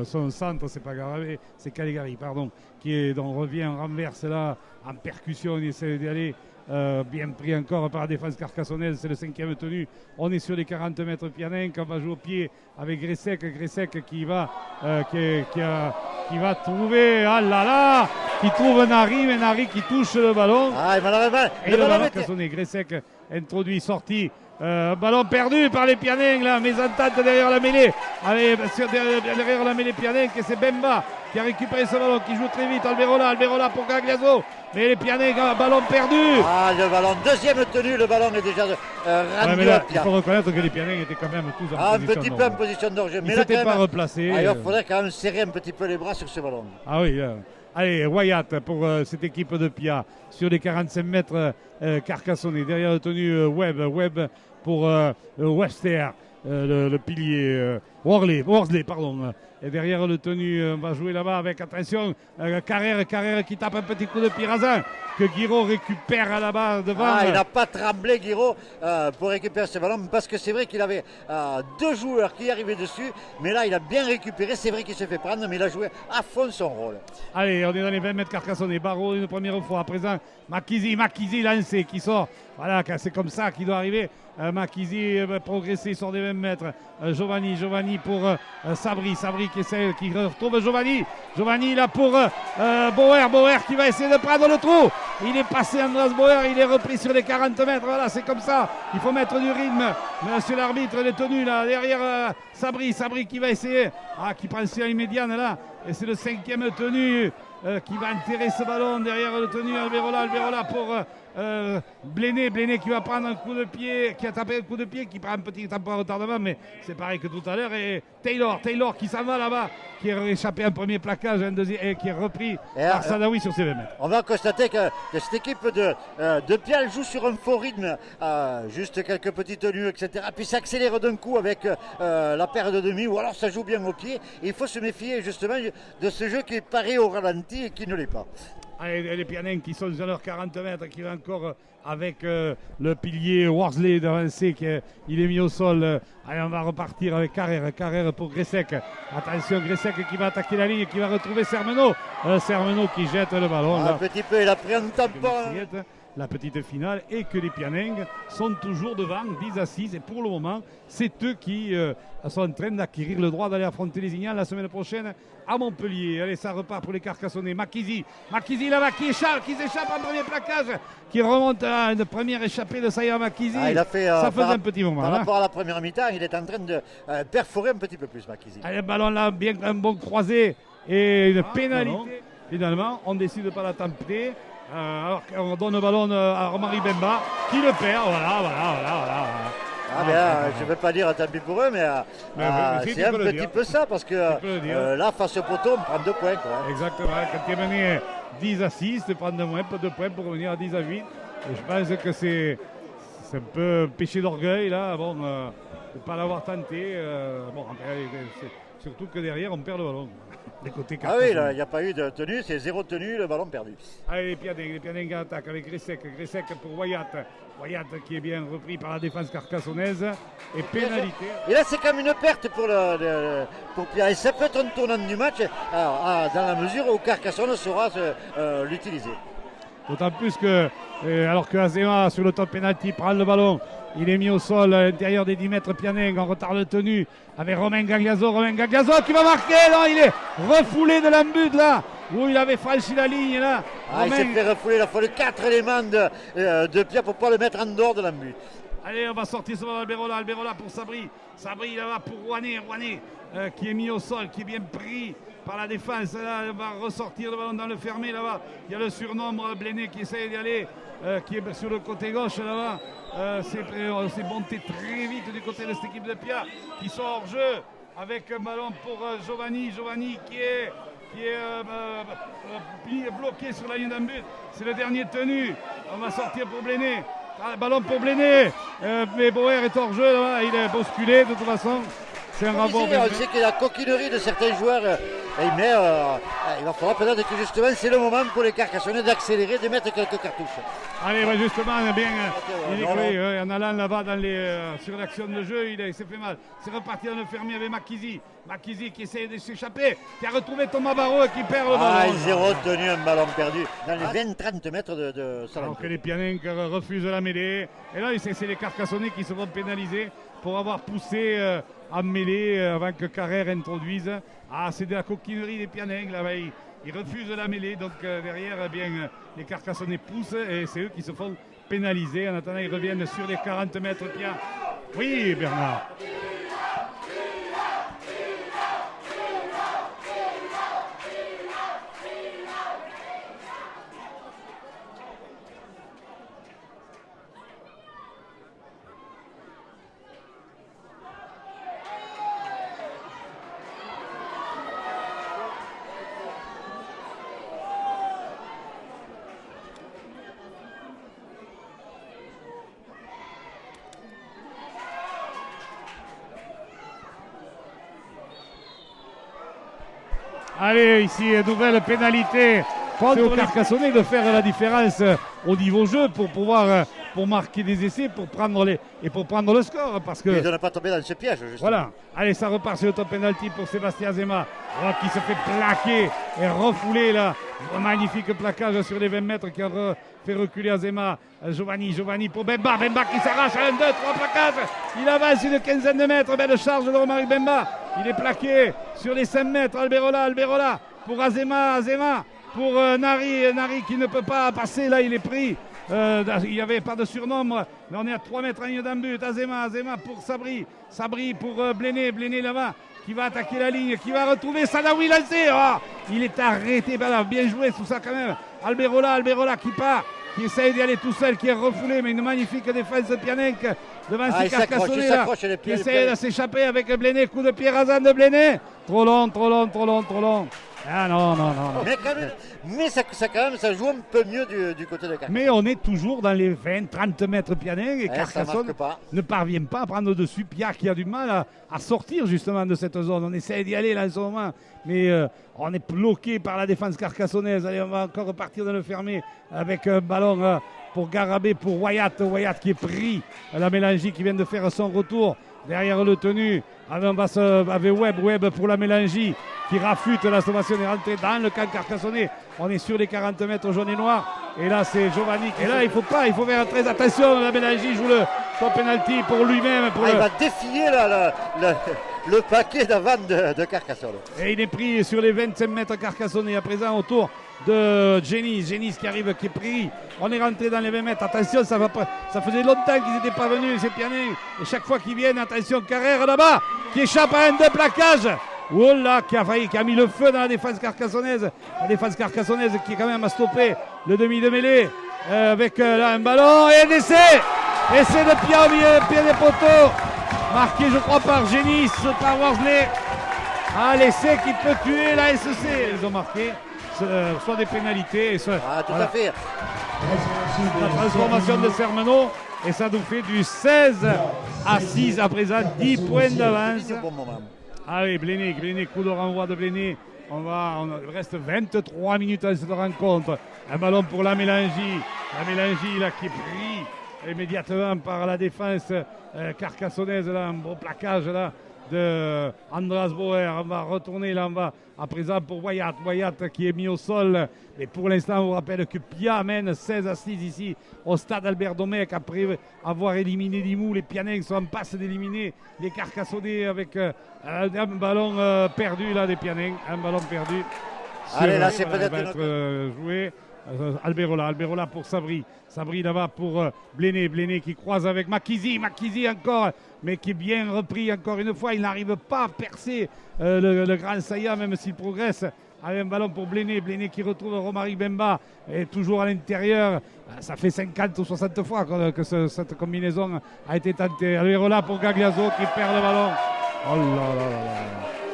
son centre, c'est pas Garabé, c'est Caligari donc revient en renverse là en percussion, il essaie d'y aller. Bien pris encore par la défense carcassonnaise, c'est le 5e tenu. On est sur les 40 mètres. Pianin qui va jouer au pied avec Gressec qui va trouver qui trouve Nari, mais Nari qui touche le ballon. Malheureusement, et le ballon carcassonné. Gressec introduit, sorti. Ballon perdu par les Pianins, là, mésentente derrière la mêlée. Allez, derrière la mêlée Pianin, et c'est Bemba qui a récupéré ce ballon, qui joue très vite. Alberola pour Gagliaso. Mais les Pianins, ballon perdu. Ah, le ballon, deuxième tenue, le ballon est déjà rendu là, à Pia. Il faut reconnaître que les Pianins étaient quand même tous en Un position petit d'orge. peu en position d'orge. Ils Mais ne là, s'étaient quand pas même, replacés. il faudrait quand même serrer un petit peu les bras sur ce ballon. Ah oui. Allez, Wyatt pour cette équipe de Pia sur les 45 mètres Carcassonnais. Derrière le tenu Webb pour Wester, le pilier Worsley, pardon. Et derrière le tenu, on va jouer là-bas avec, attention, Carrère qui tape un petit coup de pied rasant que Guiraud récupère là-bas devant. Ah, il n'a pas tremblé, Guiraud, pour récupérer ce ballon, parce que c'est vrai qu'il avait deux joueurs qui arrivaient dessus, mais là, il a bien récupéré. C'est vrai qu'il s'est fait prendre, mais il a joué à fond son rôle. Allez, on est dans les 20 mètres Carcassonnais. Barreau une première fois. À présent, Makizi lancé qui sort. Voilà, c'est comme ça qu'il doit arriver. Makizi progresser, sort des 20 mètres. Giovanni pour Sabri qui essaie, qui retrouve Giovanni là pour Bauer qui va essayer de prendre le trou. Il est passé Andras Bauer, il est repris sur les 40 mètres. Voilà, c'est comme ça. Il faut mettre du rythme. Monsieur l'arbitre, il est tenu là derrière Sabri qui va essayer. Qui prend sur l'immédiane là. Et c'est le 5e tenu qui va enterrer ce ballon derrière le tenu. Alberola pour Bléné qui va prendre un coup de pied, qui a tapé un coup de pied, qui prend un petit temps de retardement, mais c'est pareil que tout à l'heure. Et Taylor qui s'en va là-bas, qui a échappé un premier plaquage, un deuxième, et qui est repris par Sadawi sur ses 20 mètres. On va constater que cette équipe de Pial joue sur un faux rythme, juste quelques petites tenues, etc. Puis s'accélère d'un coup avec la paire de demi, ou alors ça joue bien au pied. Et il faut se méfier justement de ce jeu qui paraît au ralenti et qui ne l'est pas. Allez, les Pianins qui sont sur leurs 40 mètres, qui va encore avec le pilier Worsley d'avancer, il est mis au sol. Allez, on va repartir avec Carrère pour Gressec. Attention, Gressec qui va attaquer la ligne, qui va retrouver Sermenot. Sermenot qui jette le ballon. Un petit peu, il a pris un tampon. La petite finale, et que les Pianins sont toujours devant 10-6, et pour le moment c'est eux qui sont en train d'acquérir le droit d'aller affronter les Ignales la semaine prochaine à Montpellier. Allez, ça repart pour les Carcassonnais. Makizi là-bas qui s'échappe en premier plaquage, qui remonte à une première échappée de Saya Makizi. Il a fait, ça faisait un petit moment. Par rapport à la première mi-temps, il est en train de perforer un petit peu plus, Makizi. Allez, le ballon là, bien un bon croisé et une pénalité. Finalement, on décide de ne pas la tamper. Alors qu'on donne le ballon à Romari Bemba qui le perd. Voilà. Je ne vais pas dire tant pis pour eux, mais c'est un petit peu ça, parce que là, face au poteau, on prend 2 points. Quoi. Exactement, quand tu es mené 10-6, tu prends 2 points pour revenir à 10-8. Et je pense que c'est un peu péché d'orgueil, là, de ne pas l'avoir tenté. Surtout que derrière, on perd le ballon. Ah oui, il n'y a pas eu de tenue, c'est 0 tenue, le ballon perdu. Allez, les Pianins qui attaquent avec Gressec pour Wyatt qui est bien repris par la défense carcassonnaise et pénalité. Et là, c'est comme une perte pour Pierre. Et ça peut être un tournant du match dans la mesure où Carcassonne saura l'utiliser. D'autant plus que, alors que Azema sur le top penalty prend le ballon, il est mis au sol à l'intérieur des 10 mètres. Pianin en retard de tenue avec Romain Gagliaso qui va marquer. Non, il est refoulé de l'embut là où il avait franchi la ligne là. Il s'est fait refouler, il a fallu 4 éléments de Pierre pour pouvoir le mettre en dehors de l'embut. Allez, on va sortir sur Alberola pour Sabri là-bas pour Rouanet qui est mis au sol, qui est bien pris par la défense. Là, on va ressortir le ballon dans le fermé là-bas. Il y a le surnombre Bléné qui essaie d'y aller, qui est sur le côté gauche là-bas. C'est monté très vite du côté de cette équipe de Pia qui sont hors jeu avec un ballon pour Giovanni qui est bloqué sur la ligne d'un but. C'est le dernier tenu. On va sortir pour Bléné. Ballon pour Bléné. Mais Bauer est hors jeu là-bas. Il est bousculé de toute façon. C'est un rapport. On sait que la coquinerie de certains joueurs, mais il va falloir peut-être que justement c'est le moment pour les Carcassonnais d'accélérer, de mettre quelques cartouches. Allez, justement, bien, en allant là-bas sur l'action de jeu, il s'est fait mal. C'est reparti dans le fermier avec Makizi qui essaie de s'échapper, qui a retrouvé Thomas Barreau et qui perd le ballon. 0 tenu, un ballon perdu dans les 20-30 mètres de Salamé. Alors que les Pianins refusent la mêlée. Et là, c'est les Carcassonnais qui se vont pénaliser pour avoir poussé en mêlée avant que Carrère introduise. C'est de la coquinerie des Pianins. Là, ils refusent la mêlée. Donc derrière, les Carcassonnais poussent et c'est eux qui se font pénalisés. En attendant, ils reviennent sur les 40 mètres. Oui, Bernard. Allez, ici, nouvelle pénalité contre Carcassonne de faire la différence au niveau jeu pour pouvoir pour marquer des essais, pour prendre le score. Parce que, il ne doit pas tomber dans ce piège, justement. Voilà. Allez, ça repart sur le top penalty pour Sébastien Azema, qui se fait plaquer et refouler là. Un magnifique plaquage sur les 20 mètres qui a fait reculer Azema. Giovanni pour Bemba qui s'arrache à 1, 2, 3 plaquages. Il avance une quinzaine de mètres. Belle charge de Romaric Bemba. Il est plaqué sur les 5 mètres. Alberola pour Azema pour Nari qui ne peut pas passer. Là, il est pris. Il n'y avait pas de surnombre. Mais on est à 3 mètres en ligne d'un but. Azema pour Sabri pour Bléné là-bas qui va attaquer la ligne, qui va retrouver Sadawi lancé. Oh, il est arrêté. Bien joué sous ça quand même. Alberola qui part, qui essaye d'y aller tout seul, qui est refoulé, mais une magnifique défense de Pianenc devant ses Carcassonnais là, qui essaye de s'échapper avec Bléné. Coup de pied rasant de Bléné. Trop long. Ah non. Mais ça joue un peu mieux du côté de Carcassonne. Mais on est toujours dans les 20-30 mètres Pianenc et Carcassonne ne parvient pas à prendre dessus. Pierre qui a du mal à sortir justement de cette zone. On essaie d'y aller là en ce moment, mais on est bloqué par la défense carcassonnaise. Allez, on va encore repartir dans le fermé avec un ballon pour Garabé, pour Wyatt qui est pris. La Mélangie qui vient de faire son retour derrière le tenu. Avec Webb pour la Mélangie qui rafute la sommation est rentrée dans le camp carcassonnais. On est sur les 40 mètres jaune et noir. Et là, c'est Giovanni. Et là, il faut faire très attention. La Mélangie joue le top penalty pour lui-même. Il va défier le paquet d'avant de Carcassonne. Et il est pris sur les 25 mètres carcassonnais. À présent, autour de Genis qui arrive, qui est pris. On est rentré dans les 20 mètres. Attention, ça faisait longtemps qu'ils n'étaient pas venus, ces Pianins. Et chaque fois qu'ils viennent, attention, Carrère là-bas, qui échappe à un de plaquage. Oh là, qui a mis le feu dans la défense carcassonnaise. La défense carcassonnaise qui quand même a stoppé le demi de mêlée avec là, un ballon et un essai. Essai de pied au milieu, pied des poteaux. Marqué, je crois, par Genis, par Worsley. L'essai qui peut tuer la SEC. Ils ont marqué soit des pénalités. Tout à fait. La transformation de Sermenot. Et ça nous fait du 16-6 à présent, 10 points d'avance. Allez, Bléné, coup de renvoi de Bléné. Il reste 23 minutes à cette rencontre. Un ballon pour la Mélangie. La Mélangie là, qui est pris immédiatement par la défense carcassonnaise. Là, un beau plaquage là, de Andras Bauer. On va retourner là, à présent pour Wyatt qui est mis au sol. Mais pour l'instant, on vous rappelle que Pia mène 16-6 ici au stade Albert Domecq après avoir éliminé Limoux. Les Pianins sont en passe d'éliminer les Carcassonnais avec un ballon perdu là des Pianins. Un ballon perdu. Allez, là, c'est peut-être être joué. Alberola pour Sabri là-bas pour Bléné qui croise avec Makizi encore, mais qui est bien repris encore une fois. Il n'arrive pas à percer le grand Saya, même s'il progresse. Avec un ballon pour Bléné qui retrouve Romaric Bemba et toujours à l'intérieur. Ça fait 50 ou 60 fois que cette combinaison a été tentée. Alberola pour Gagliaso qui perd le ballon. Oh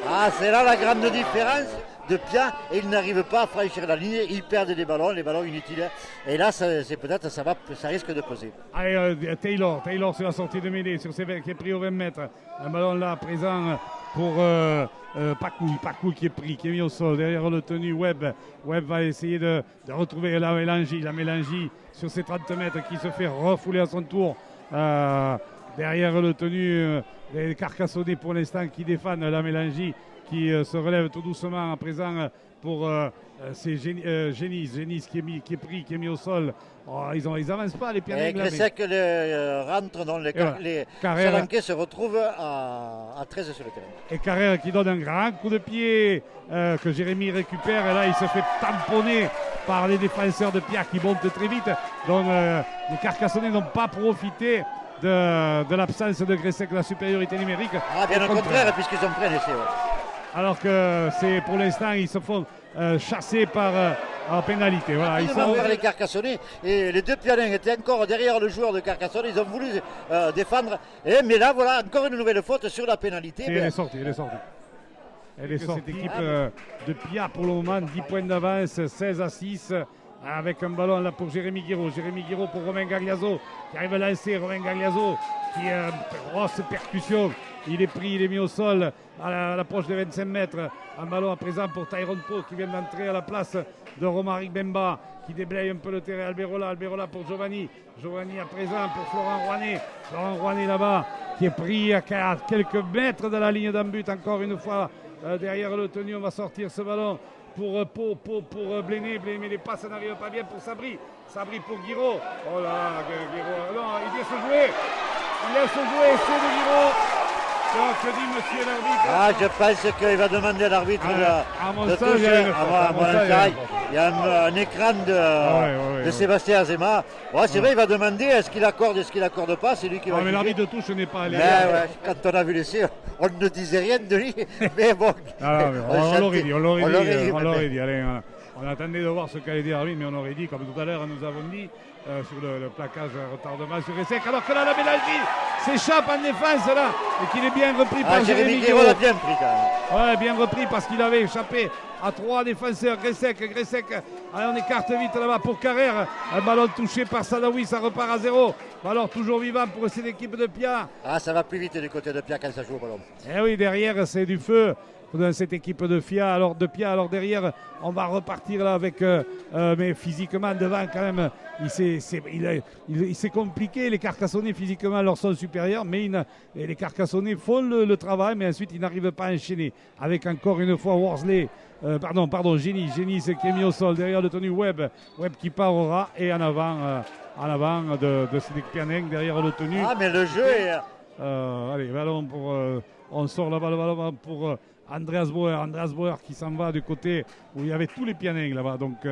là. C'est là la grande différence de Pia, et il n'arrive pas à franchir la ligne, il perd des ballons inutiles, et là ça risque de peser. Allez, Taylor sur la sortie de mêlée, sur Sévère qui est pris aux 20 mètres, un ballon là présent pour Pacoul qui est mis au sol, derrière le tenu Webb va essayer de retrouver la Mélangie sur ses 30 mètres qui se fait refouler à son tour derrière le tenu des Carcassonnais pour l'instant qui défendent la Mélangie qui se relève tout doucement à présent pour c'est Genis qui est mis au sol. Ils avancent pas les Pianins. Et Gressec rentre dans les Solanquais se retrouvent à 13 sur le terrain. Et Carrère qui donne un grand coup de pied que Jérémy récupère et là il se fait tamponner par les défenseurs de Pia qui montent très vite. Donc les Carcassonnais n'ont pas profité de l'absence de Gressec, de la supériorité numérique. Ah, bien au contraire, puisqu'ils ont pris un essai. Alors que c'est pour l'instant, ils se font chasser par en pénalité. Voilà, ils sont vers les Carcassonnais et les deux Pianins étaient encore derrière le joueur de Carcassonne. Ils ont voulu défendre. Mais là, voilà, encore une nouvelle faute sur la pénalité. Elle est sortie. Elle est sortie. Cette équipe de Pia, pour le moment, 10 points d'avance, 16-6. Avec un ballon là pour Jérémy Guiraud. Jérémy Guiraud pour Romain Gagliaso qui arrive à lancer. Romain Gagliaso qui a une grosse percussion. Il est pris, il est mis au sol à l'approche des 25 mètres. Un ballon à présent pour Tyrone Poe qui vient d'entrer à la place de Romaric Bemba qui déblaye un peu le terrain. Alberola pour Giovanni. Giovanni à présent pour Florent Rouanet. Florent Rouanet là-bas qui est pris à quelques mètres de la ligne d'un but encore une fois. Derrière le tenu, on va sortir ce ballon pour Bléné, mais les passes n'arrivent pas bien pour Sabri pour Guiraud. Oh là, Guiraud, non, il laisse jouer, c'est de Guiraud. Donc, que dit monsieur l'arbitre? Ah, je pense qu'il va demander à l'arbitre de toucher. Il y a un écran de Sébastien Azema. Ouais, c'est vrai, il va demander est-ce qu'il accorde, est-ce qu'il n'accorde pas. C'est lui qui va mais l'arbitre de touche n'est pas allé. Quand on a vu l'essai, on ne disait rien de lui. Mais bon. On l'aurait dit. Allez, on attendait de voir ce qu'allait dire l'arbitre, mais on aurait dit, comme tout à l'heure, nous avons dit, sur le plaquage retardement sur Essec. Alors que là, la Mélalgie s'échappe en défense là et qu'il est bien repris par Jérémy Guiraud. L'a bien pris quand même. Ouais, bien repris parce qu'il avait échappé à 3 défenseurs. Gressec. Allez, on écarte vite là-bas pour Carrère. Un ballon touché par Sadawi, ça repart à 0. Ballon toujours vivant pour cette équipe de Pia. Ah, ça va plus vite du côté de Pia quand ça joue au ballon. Eh oui, derrière, c'est du feu dans cette équipe de Pia. Alors derrière, on va repartir là avec, mais physiquement devant quand même, il s'est compliqué. Les Carcassonnais physiquement leur sont supérieurs, mais les Carcassonnais font le travail, mais ensuite ils n'arrivent pas à enchaîner. Avec encore une fois Worsley, Génie c'est qui est mis au sol derrière le tenu Webb qui part au ras et en avant de Cédric Pianin derrière le tenu. Ah, mais le jeu est. Allez, ballon pour. On sort là-bas le ballon pour Andreas Bauer qui s'en va du côté où il y avait tous les Pianins là-bas. Donc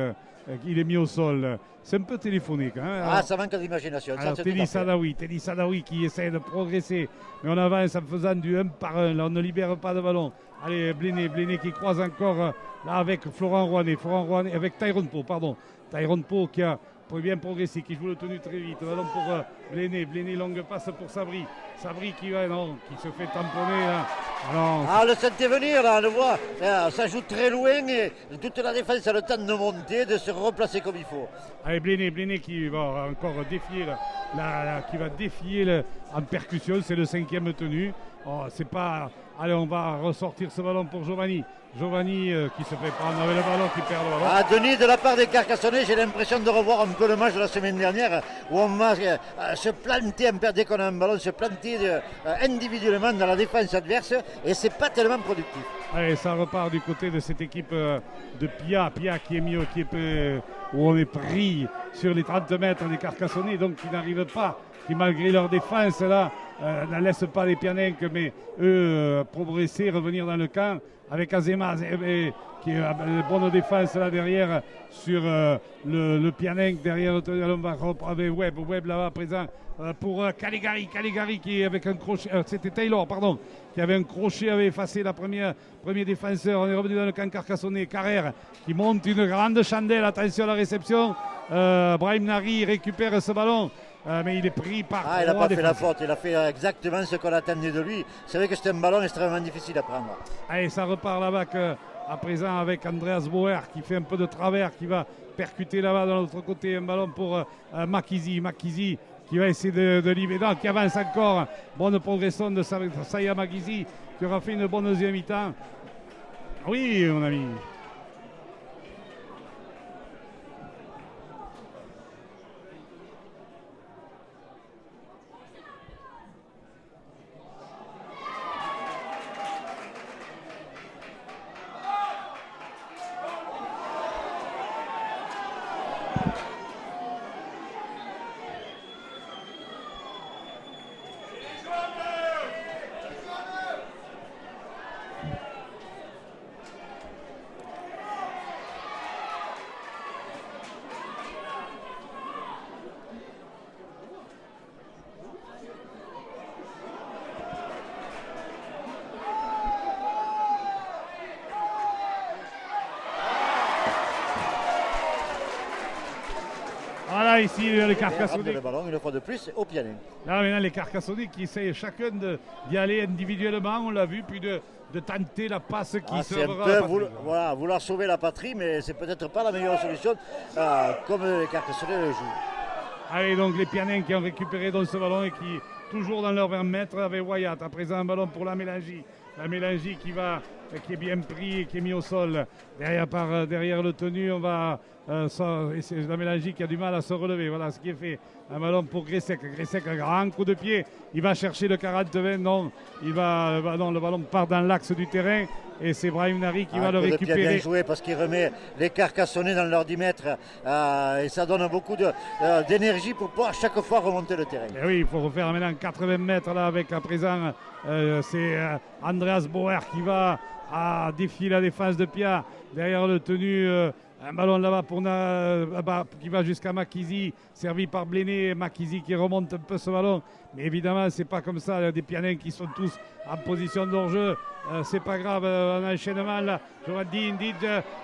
il est mis au sol. C'est un peu téléphonique. Hein. Ça manque d'imagination. Teddy Sadawi qui essaie de progresser. Mais on avance en faisant du 1 par 1. Là, on ne libère pas de ballon. Allez, Bléné qui croise encore là avec Florent Rouanet avec Tyrone Poe, Tyrone Poe qui a bien progressé, qui joue le tenu très vite. Ballon pour Bléné, longue passe pour Sabri qui se fait tamponner là. Alors, le sentait venir là, on le voit. Ça joue très loin et toute la défense a le temps de monter, de se replacer comme il faut. Allez, Bléné qui va encore défier qui va défier en percussion, c'est le 5e tenu. C'est pas. Allez, on va ressortir ce ballon pour Giovanni qui se fait prendre avec le ballon, qui perd le ballon. Ah, Denis, de la part des Carcassonnais, j'ai l'impression de revoir un peu le match de la semaine dernière où on va se planter dès qu'on a un ballon, se planter individuellement dans la défense adverse et c'est pas tellement productif. Allez, ça repart du côté de cette équipe de Pia qui est mis où on est pris sur les 30 mètres des Carcassonnais, donc qui n'arrivent pas, qui malgré leur défense là ne laissent pas les Pianins, mais eux progresser, revenir dans le camp avec Azema qui a une bonne défense là derrière sur le Pianin derrière avec Webb là-bas présent pour Caligari qui avec un crochet, c'était Taylor qui avait un crochet, avait effacé premier défenseur. On est revenu dans le camp carcassonnais. Carrère qui monte une grande chandelle, attention à la réception. Brahim Nari récupère ce ballon. Mais il est pris par. Il n'a pas fait la faute, il a fait exactement ce qu'on attendait de lui. C'est vrai que c'était un ballon extrêmement difficile à prendre. Allez, ça repart là-bas à présent avec Andreas Bauer qui fait un peu de travers, qui va percuter là-bas de l'autre côté. Un ballon pour Makizi qui va essayer de libérer, qui avance encore. Bonne progression de Saya Makizi qui aura fait une bonne deuxième mi-temps. Oui, mon ami. ici les Et Carcassonnais. le ballon une fois de plus au Pianin. Là maintenant les Carcassonnais qui essayent chacun d'y aller individuellement, on l'a vu, puis de tenter la passe qui C'est un sauvera peu la patrie. vouloir sauver la patrie, mais c'est peut-être pas la meilleure solution comme les Carcassonnais le jouent. Allez, donc les Pianins qui ont récupéré dans ce ballon et qui, toujours dans leurs 20 mètres, avec Wyatt. À présent, un ballon pour la Mélangie. La Mélangie qui est bien pris et qui est mis au sol. Derrière le tenu, on va. Et c'est la Mélangie qui a du mal à se relever. Voilà ce qui est fait. Un ballon pour Gressec. Gressec, un grand coup de pied. Il va chercher le 40-20. Non, le ballon part dans l'axe du terrain. Et c'est Brahim Nari qui va le récupérer. Bien joué parce qu'il remet les Carcassonnais dans leurs 10 mètres. Et ça donne beaucoup d'énergie pour pouvoir à chaque fois remonter le terrain. Et oui, il faut refaire maintenant 80 mètres là avec à présent. C'est Andreas Bauer qui va défier la défense de Pia. Derrière le tenu. Un ballon là-bas qui va jusqu'à Makizi, servi par Bléné. Makizi qui remonte un peu ce ballon. Mais évidemment, c'est pas comme ça. Il y a des Pianins qui sont tous en position d'hors-jeu. C'est pas grave, un enchaînement là. Je vois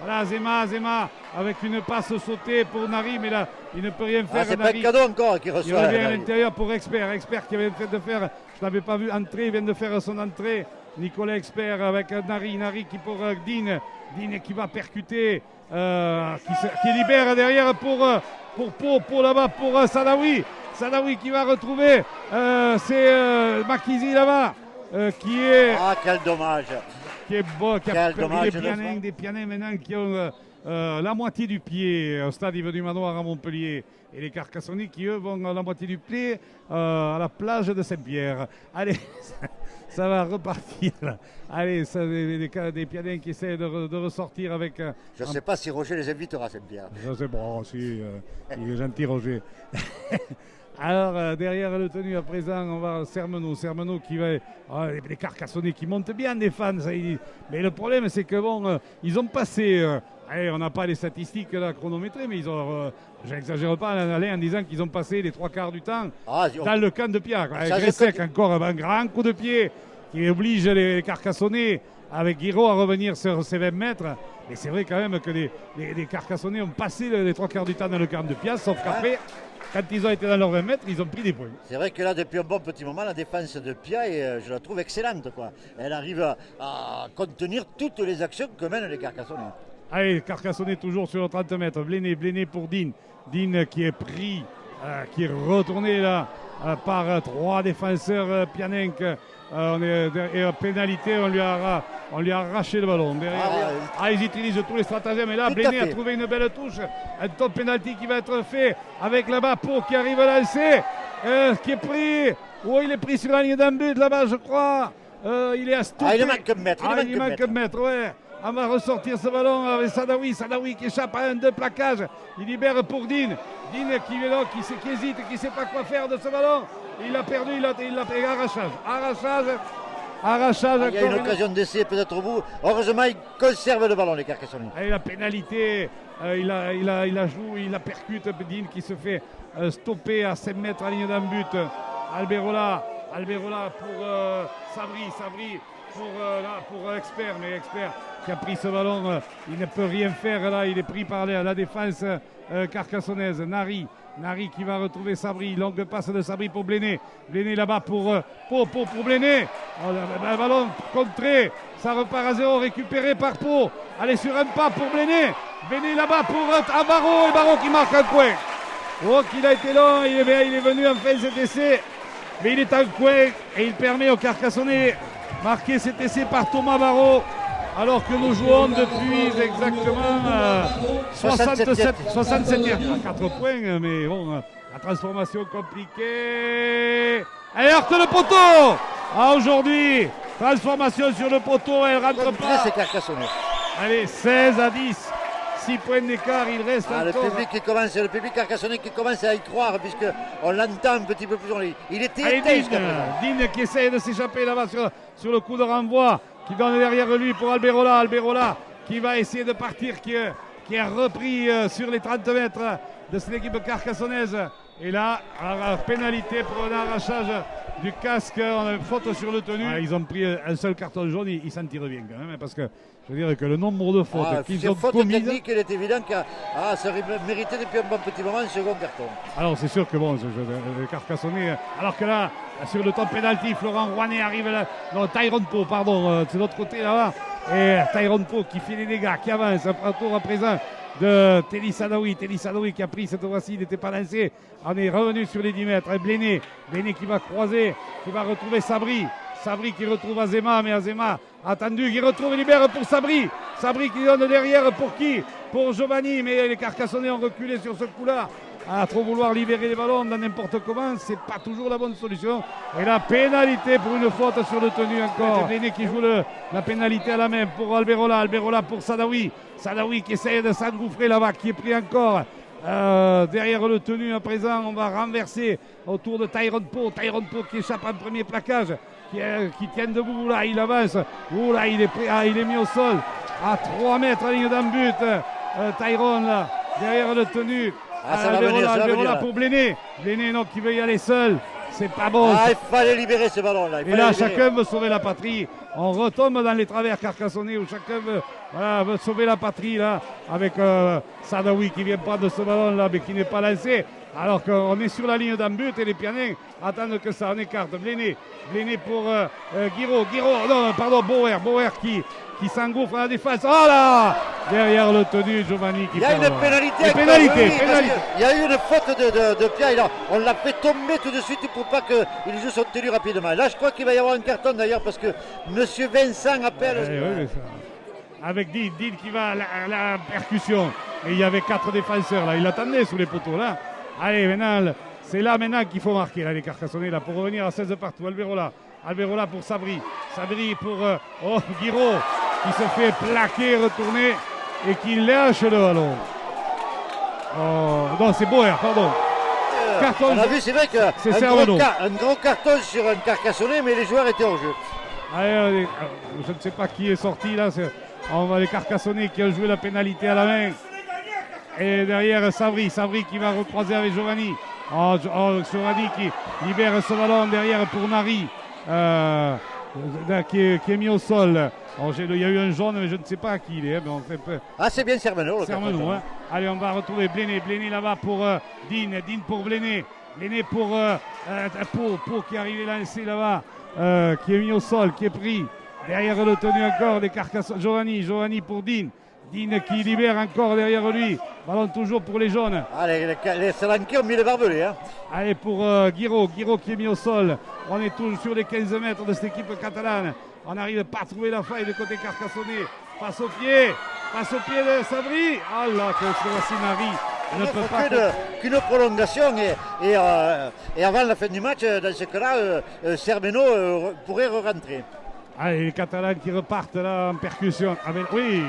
voilà, Zema avec une passe sautée pour Nari, mais là, il ne peut rien faire. C'est Nari, pas un cadeau encore qui reçoit. il revient à l'intérieur pour Expert. Expert qui vient de faire, je n'avais pas vu entrer, il vient de faire son entrée. Nicolas Expert avec Nari qui pour Dean qui va percuter, qui libère derrière pour là-bas pour Sadawi. Sadawi qui va retrouver, c'est Makizi là-bas qui est. Ah, quel dommage! Qui est beau, qui a dommage, des Pianins maintenant qui ont la moitié du pied au stade Yves du Manoir à Montpellier. Et les Carcassonnais qui, eux, vont la moitié du pied à la plage de Saint-Pierre. Allez, ça va repartir. Allez, des Pianins qui essaient de ressortir avec. Je ne sais pas si Roger les invitera à Saint-Pierre. Je sais bon, si, il est gentil, Roger. Alors, derrière le tenu à présent, on va Sermeneau qui va. Les Carcassonnais qui montent bien en défense. Mais le problème, c'est que ils ont passé. Allez, on n'a pas les statistiques là chronométrées, mais ils ont. J'exagère pas en disant qu'ils ont passé les 3/4 du temps dans le camp de Pia. Gressec, encore un grand coup de pied qui oblige les Carcassonnais avec Guiraud à revenir sur ses 20 mètres. Mais c'est vrai quand même que les Carcassonnais ont passé les 3/4 du temps dans le camp de Pia, sauf qu'après. Quand ils ont été dans leurs 20 mètres, ils ont pris des points. C'est vrai que là, depuis un bon petit moment, la défense de Pia, je la trouve excellente. Elle arrive à contenir toutes les actions que mènent les Carcassonnais. Allez, Carcassonnais toujours sur le 30 mètres. Bléné pour Dean. Dean qui est pris, qui est retourné là par 3 défenseurs Pianins. Et en pénalité, on lui a arraché le ballon. Ils utilisent tous les stratagèmes. Et là, Bléné a trouvé une belle touche. Un top pénalty qui va être fait avec là-bas Pau qui arrive à lancer. Qui est pris. Il est pris sur la ligne d'un but là-bas, je crois. Il est à stopper. Il manque un mètre. Il manque un mètre, ouais. On va ressortir ce ballon avec Sadawi. Sadawi qui échappe à un de plaquage. Il libère pour Dean. Dean qui est là, qui hésite, qui ne sait pas quoi faire de ce ballon. Il l'a perdu, il l'a pris. Arrachage. Il y a une occasion d'essai peut-être au bout. Heureusement, il conserve le ballon, les Carcassonnais. Et la pénalité, il a percute Dean qui se fait stopper à 5 mètres à la ligne d'un but. Alberola pour Sabri pour Expert, mais Expert qui a pris ce ballon, il ne peut rien faire là, il est pris par la défense carcassonnaise. Nari qui va retrouver Sabri, longue passe de Sabri pour Bléné là-bas pour Bléné. Le ballon contré, ça repart à 0, récupéré par Pau. Allez sur un pas pour Bléné là-bas pour Baro, et Baro qui marque un coin. Qu'il a été long, il est venu en fin cet essai, mais il est en coin et il permet aux Carcassonnets marquer cet essai par Thomas Baro, alors que nous jouons depuis exactement 67 à 4 points, mais bon, la transformation compliquée. Elle heurte le poteau. Aujourd'hui, transformation sur le poteau, elle rentre pas. C'est Carcassonne. Allez, 16-10. 6 points d'écart, il reste encore. Le public carcassonnais qui commence à y croire, puisqu'on l'entend un petit peu plus. Il était Dean qui essaye de s'échapper là-bas sur le coup de renvoi, qui donne derrière lui pour Alberola qui va essayer de partir, qui a repris sur les 30 mètres de cette équipe carcassonnaise. Et là, pénalité pour un arrachage du casque, on a une faute sur le tenu. Ils ont pris un seul carton jaune, ils s'en tirent bien quand même, parce que je veux dire que le nombre de fautes qu'ils ont commises... technique, il est évident que ça méritait depuis un bon petit moment un second carton. Alors c'est sûr que bon, le Carcassonnais, alors que là, sur le temps pénalty, Florent Rouanet arrive là, non, Tyrone Poe, pardon, c'est de l'autre côté là-bas, et Tyrone Poe qui fait les dégâts, qui avance, un tour à présent de Teddy Sadawi qui a pris cette fois-ci, il n'était pas lancé, on est revenu sur les 10 mètres, et Bléné qui va croiser, qui va retrouver Sabri qui retrouve Azema, mais Azema attendu, qui retrouve et libère pour Sabri qui donne derrière pour qui? Pour Giovanni, mais les Carcassonnais ont reculé sur ce coup-là. À trop vouloir libérer les ballons dans n'importe comment, c'est pas toujours la bonne solution. Et la pénalité pour une faute sur le tenu encore. Bléné qui joue la pénalité à la main pour Alberola pour Sadawi qui essaye de s'engouffrer là-bas, qui est pris encore derrière le tenu à présent. On va renverser autour de Tyrone Poe qui échappe en premier plaquage, qui tient debout là, il avance. Là, il est mis au sol à 3 mètres à ligne d'un but. Tyrone là, derrière le tenu. Alberola pour Bléné non, qui veut y aller seul, c'est pas bon. Il fallait libérer ce ballon là. Et là chacun veut sauver la patrie. On retombe dans les travers carcassonnais où chacun veut sauver la patrie là, avec Sadawi qui vient prendre ce ballon là mais qui n'est pas lancé, alors qu'on est sur la ligne d'un but et les Pianins attendent que ça. On écarte Bléné pour Bauer qui s'engouffre à la défense. Oh là, derrière le tenu, Giovanni qui il y a une pénalité. Il y a eu une faute de Pierre. On l'a fait tomber tout de suite pour pas qu'il joue son tenu rapidement. Là, je crois qu'il va y avoir un carton d'ailleurs parce que Monsieur Vincent appelle. Avec Dean qui va à la percussion. Et il y avait 4 défenseurs là. Il attendait sous les poteaux là. Allez, maintenant, c'est là maintenant qu'il faut marquer là, les Carcassonnais là, pour revenir à 16 partout. Alberola pour Sabri pour Guiraud qui se fait plaquer, retourner et qui lâche le ballon. Non, c'est Bauer, pardon. Carton, on a vu, c'est vrai un gros carton sur un Carcassonnais, mais les joueurs étaient en jeu. Allez, je ne sais pas qui est sorti là. On voit les Carcassonnais qui ont joué la pénalité à la main. Et derrière Sabri qui va recroiser avec Giovanni. Giovanni qui libère ce ballon derrière pour Nari. Qui est mis au sol. Il y a eu un jaune, mais je ne sais pas à qui il est. Mais c'est bien Sermeno. Hein. Allez, on va retrouver Bléné là-bas pour Dean pour Bléné pour Pau qui est arrivé lancé là-bas, qui est mis au sol, qui est pris. Derrière le tenu encore des Carcassonnes. Giovanni pour Dean qui libère encore derrière lui. Ballon toujours pour les jaunes. Les Salanquais ont mis les barbelés. Hein. Allez pour Guiraud qui est mis au sol. On est toujours sur les 15 mètres de cette équipe catalane. On n'arrive pas à trouver la faille de côté carcassonnais. Passe au pied de Sabri. Ah là, que voici Nari. Il ne peut pas qu'une prolongation et avant la fin du match, dans ce cas-là, Sermeno pourrait re-rentrer. Allez, les Catalans qui repartent là en percussion. Oui.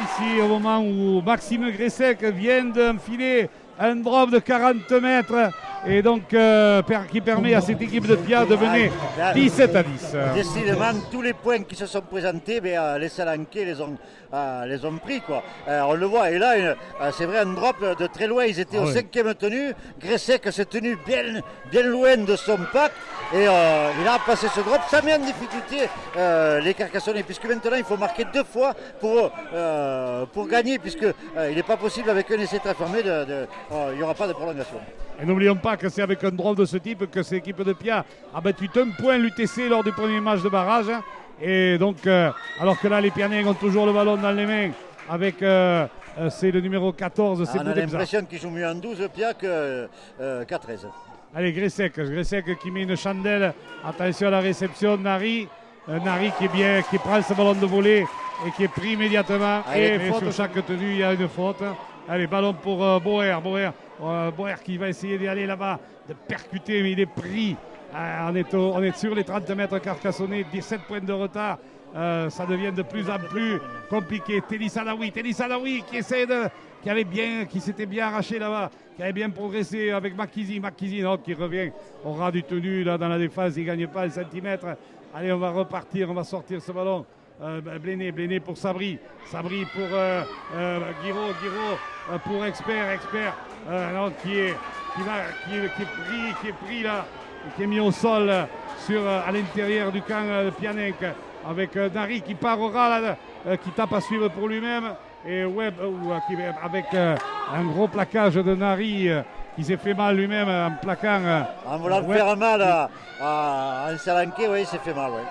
Ici, au moment où Maxime Gressec vient d'enfiler un drop de 40 mètres et donc qui permet à cette équipe de Pia de mener 17-10. Décidément, tous les points qui se sont présentés, les Salanquais les ont pris. On le voit, et là, c'est vrai, un drop de très loin. Ils étaient au 5e tenu. Gressec s'est tenu bien loin de son pack. Et il a passé ce drop. Ça met en difficulté les Carcassonnais, puisque maintenant il faut marquer 2 fois pour gagner, puisqu'il n'est pas possible avec un essai très fermé, il n'y aura pas de prolongation. Et n'oublions pas que c'est avec un drop de ce type que cette équipe de Pia a battu un point l'UTC lors du premier match de barrage. Et donc, alors que là, les Pianins ont toujours le ballon dans les mains avec c'est le numéro 14, c'est On a Boudebza. l'impression qu'il joue mieux en 12 Pia qu'à 13. Allez, Gressek qui met une chandelle. Attention à la réception, Nari. Nari qui prend ce ballon de volée et qui est pris immédiatement. Et sur chaque tenue, il y a une faute. Allez, ballon pour Boer. Boer qui va essayer d'aller là-bas, de percuter, mais il est pris. On est sur les 30 mètres Carcassonnais, 17 points de retard. Ça devient de plus en plus compliqué. Teddy Sadawi qui s'était bien arraché là-bas, qui avait bien progressé avec Makizi qui revient au ras du tenu là dans la défense, il ne gagne pas le centimètre. Allez, on va repartir, on va sortir ce ballon. Bléné pour Sabri pour Guiraud pour Expert qui est pris là, qui est mis au sol à l'intérieur du camp de Pianec, avec Nari qui part au ras là, qui tape à suivre pour lui-même, et Webb avec un gros plaquage de Nari qui s'est fait mal lui-même en plaquant. En voulant faire mal à un Salanqué, oui, il s'est fait mal. Ouais.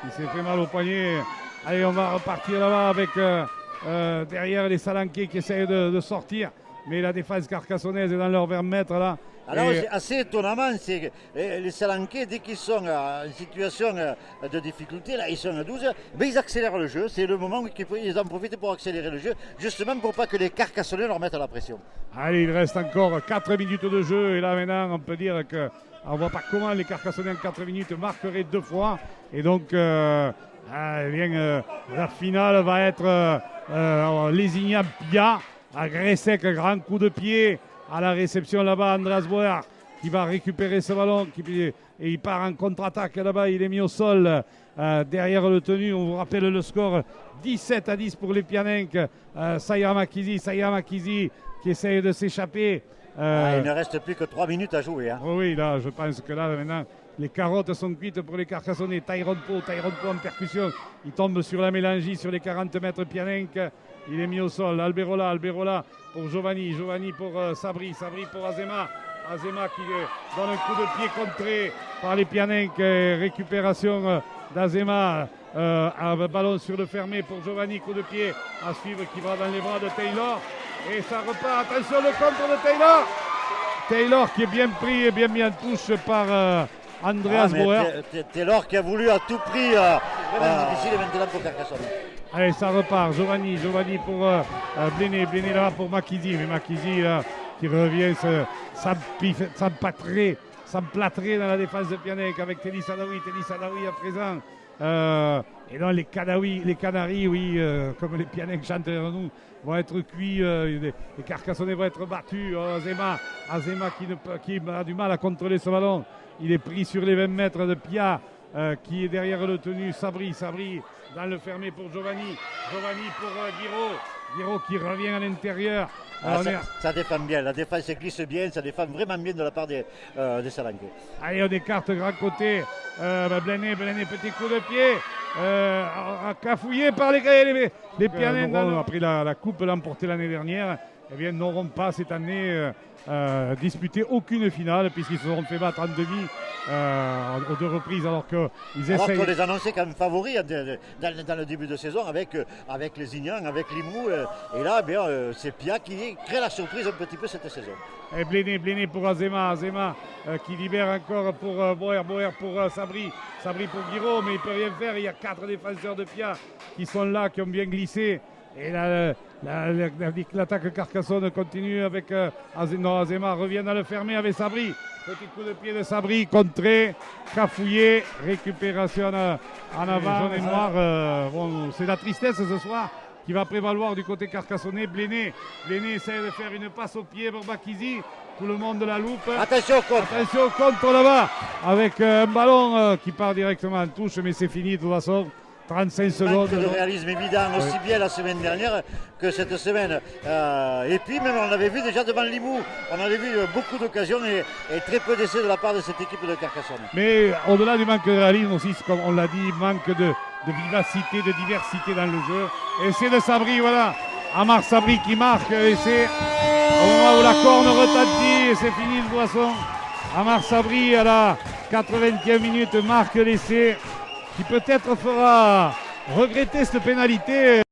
Il s'est fait mal au poignet. Allez, on va repartir là-bas avec derrière les Salanquais qui essayent de sortir, mais la défense carcassonnaise est dans leurs 20 mètres là. Alors, assez étonnamment, c'est que les Salanquais, dès qu'ils sont en situation de difficulté, là, ils sont à 12, mais ils accélèrent le jeu. C'est le moment où ils en profitent pour accélérer le jeu, justement pour pas que les Carcassonnais leur mettent la pression. Allez, il reste encore 4 minutes de jeu, et là maintenant, on peut dire que on ne voit pas comment les Carcassonnais en 4 minutes marqueraient 2 fois, et donc la finale va être Lézignan-Pia, à Gressek, grand coup de pied. À la réception là-bas, Andreas Boer qui va récupérer ce ballon et il part en contre-attaque là-bas, il est mis au sol derrière le tenu. On vous rappelle le score 17-10 pour les Pianenques. Sayama Kizi qui essaye de s'échapper. Il ne reste plus que 3 minutes à jouer. Hein. Oui, là, je pense que là maintenant les carottes sont cuites pour les Carcassonnais. Tyrone Poe en percussion, il tombe sur la mélangie sur les 40 mètres Pianenques. Il est mis au sol. Alberola pour Giovanni pour Sabri pour Azema qui donne un coup de pied contré par les Pianenques. Récupération d'Azema. Un ballon sur le fermé pour Giovanni, coup de pied à suivre qui va dans les bras de Taylor. Et ça repart. Attention, le contre de Taylor. Taylor qui est bien pris et bien mis en touche par Andreas Boer. Taylor qui a voulu à tout prix. Vraiment difficile maintenant pour Carcassonne. Allez, ça repart. Giovanni pour Bléné là pour Makizi. Mais Makizi là, qui revient s'emplâtrer dans la défense de Pianec avec Teddy Sadawi à présent. Et donc les Canaries, oui, comme les Pianec chantent derrière nous, vont être cuits. Les Carcassonnais vont être battus. Azema qui a du mal à contrôler ce ballon. Il est pris sur les 20 mètres de Pia. Qui est derrière le tenu. Sabri dans le fermé pour Giovanni pour Guiraud qui revient à l'intérieur. Ça défend bien, la défense glisse bien, ça défend vraiment bien de la part des Salanquais. Allez, on écarte grand côté. Bléné, petit coup de pied. Cafouillé par les Pianenques. A pris la coupe l'emporté l'année dernière. Eh bien, n'auront pas cette année disputé aucune finale puisqu'ils se seront fait battre en demi aux 2 reprises alors qu'ils essayent. Alors qu'on les annonçait comme favoris dans le début de saison avec les avec Limoux. Et là, c'est Pia qui crée la surprise un petit peu cette saison. Et Bléné pour Azema qui libère encore pour Boer pour Sabri pour Guiraud, mais il ne peut rien faire. Il y a 4 défenseurs de Pia qui sont là, qui ont bien glissé. Et l'attaque Carcassonne continue avec Azema revient dans le fermé avec Sabri. Petit coup de pied de Sabri, contré, cafouillé, récupération en avant. Jaune et noir, c'est la tristesse ce soir qui va prévaloir du côté carcassonnais. Bléné essaie de faire une passe au pied pour Makizi. Tout le monde de la loupe. Attention au contre là-bas avec un ballon qui part directement en touche, mais c'est fini de toute façon. 35 secondes. Manque de réalisme évident, aussi bien la semaine dernière que cette semaine. Et puis même on avait vu déjà devant Limoux, on avait vu beaucoup d'occasions et très peu d'essais de la part de cette équipe de Carcassonne. Mais au-delà du manque de réalisme aussi, comme on l'a dit, manque de vivacité, de diversité dans le jeu. Et c'est de Sabri, voilà. Amar Sabri qui marque, et c'est au moment où la corne retentit et c'est fini le poisson. Amar Sabri à la 80e minute marque l'essai qui peut-être fera regretter cette pénalité.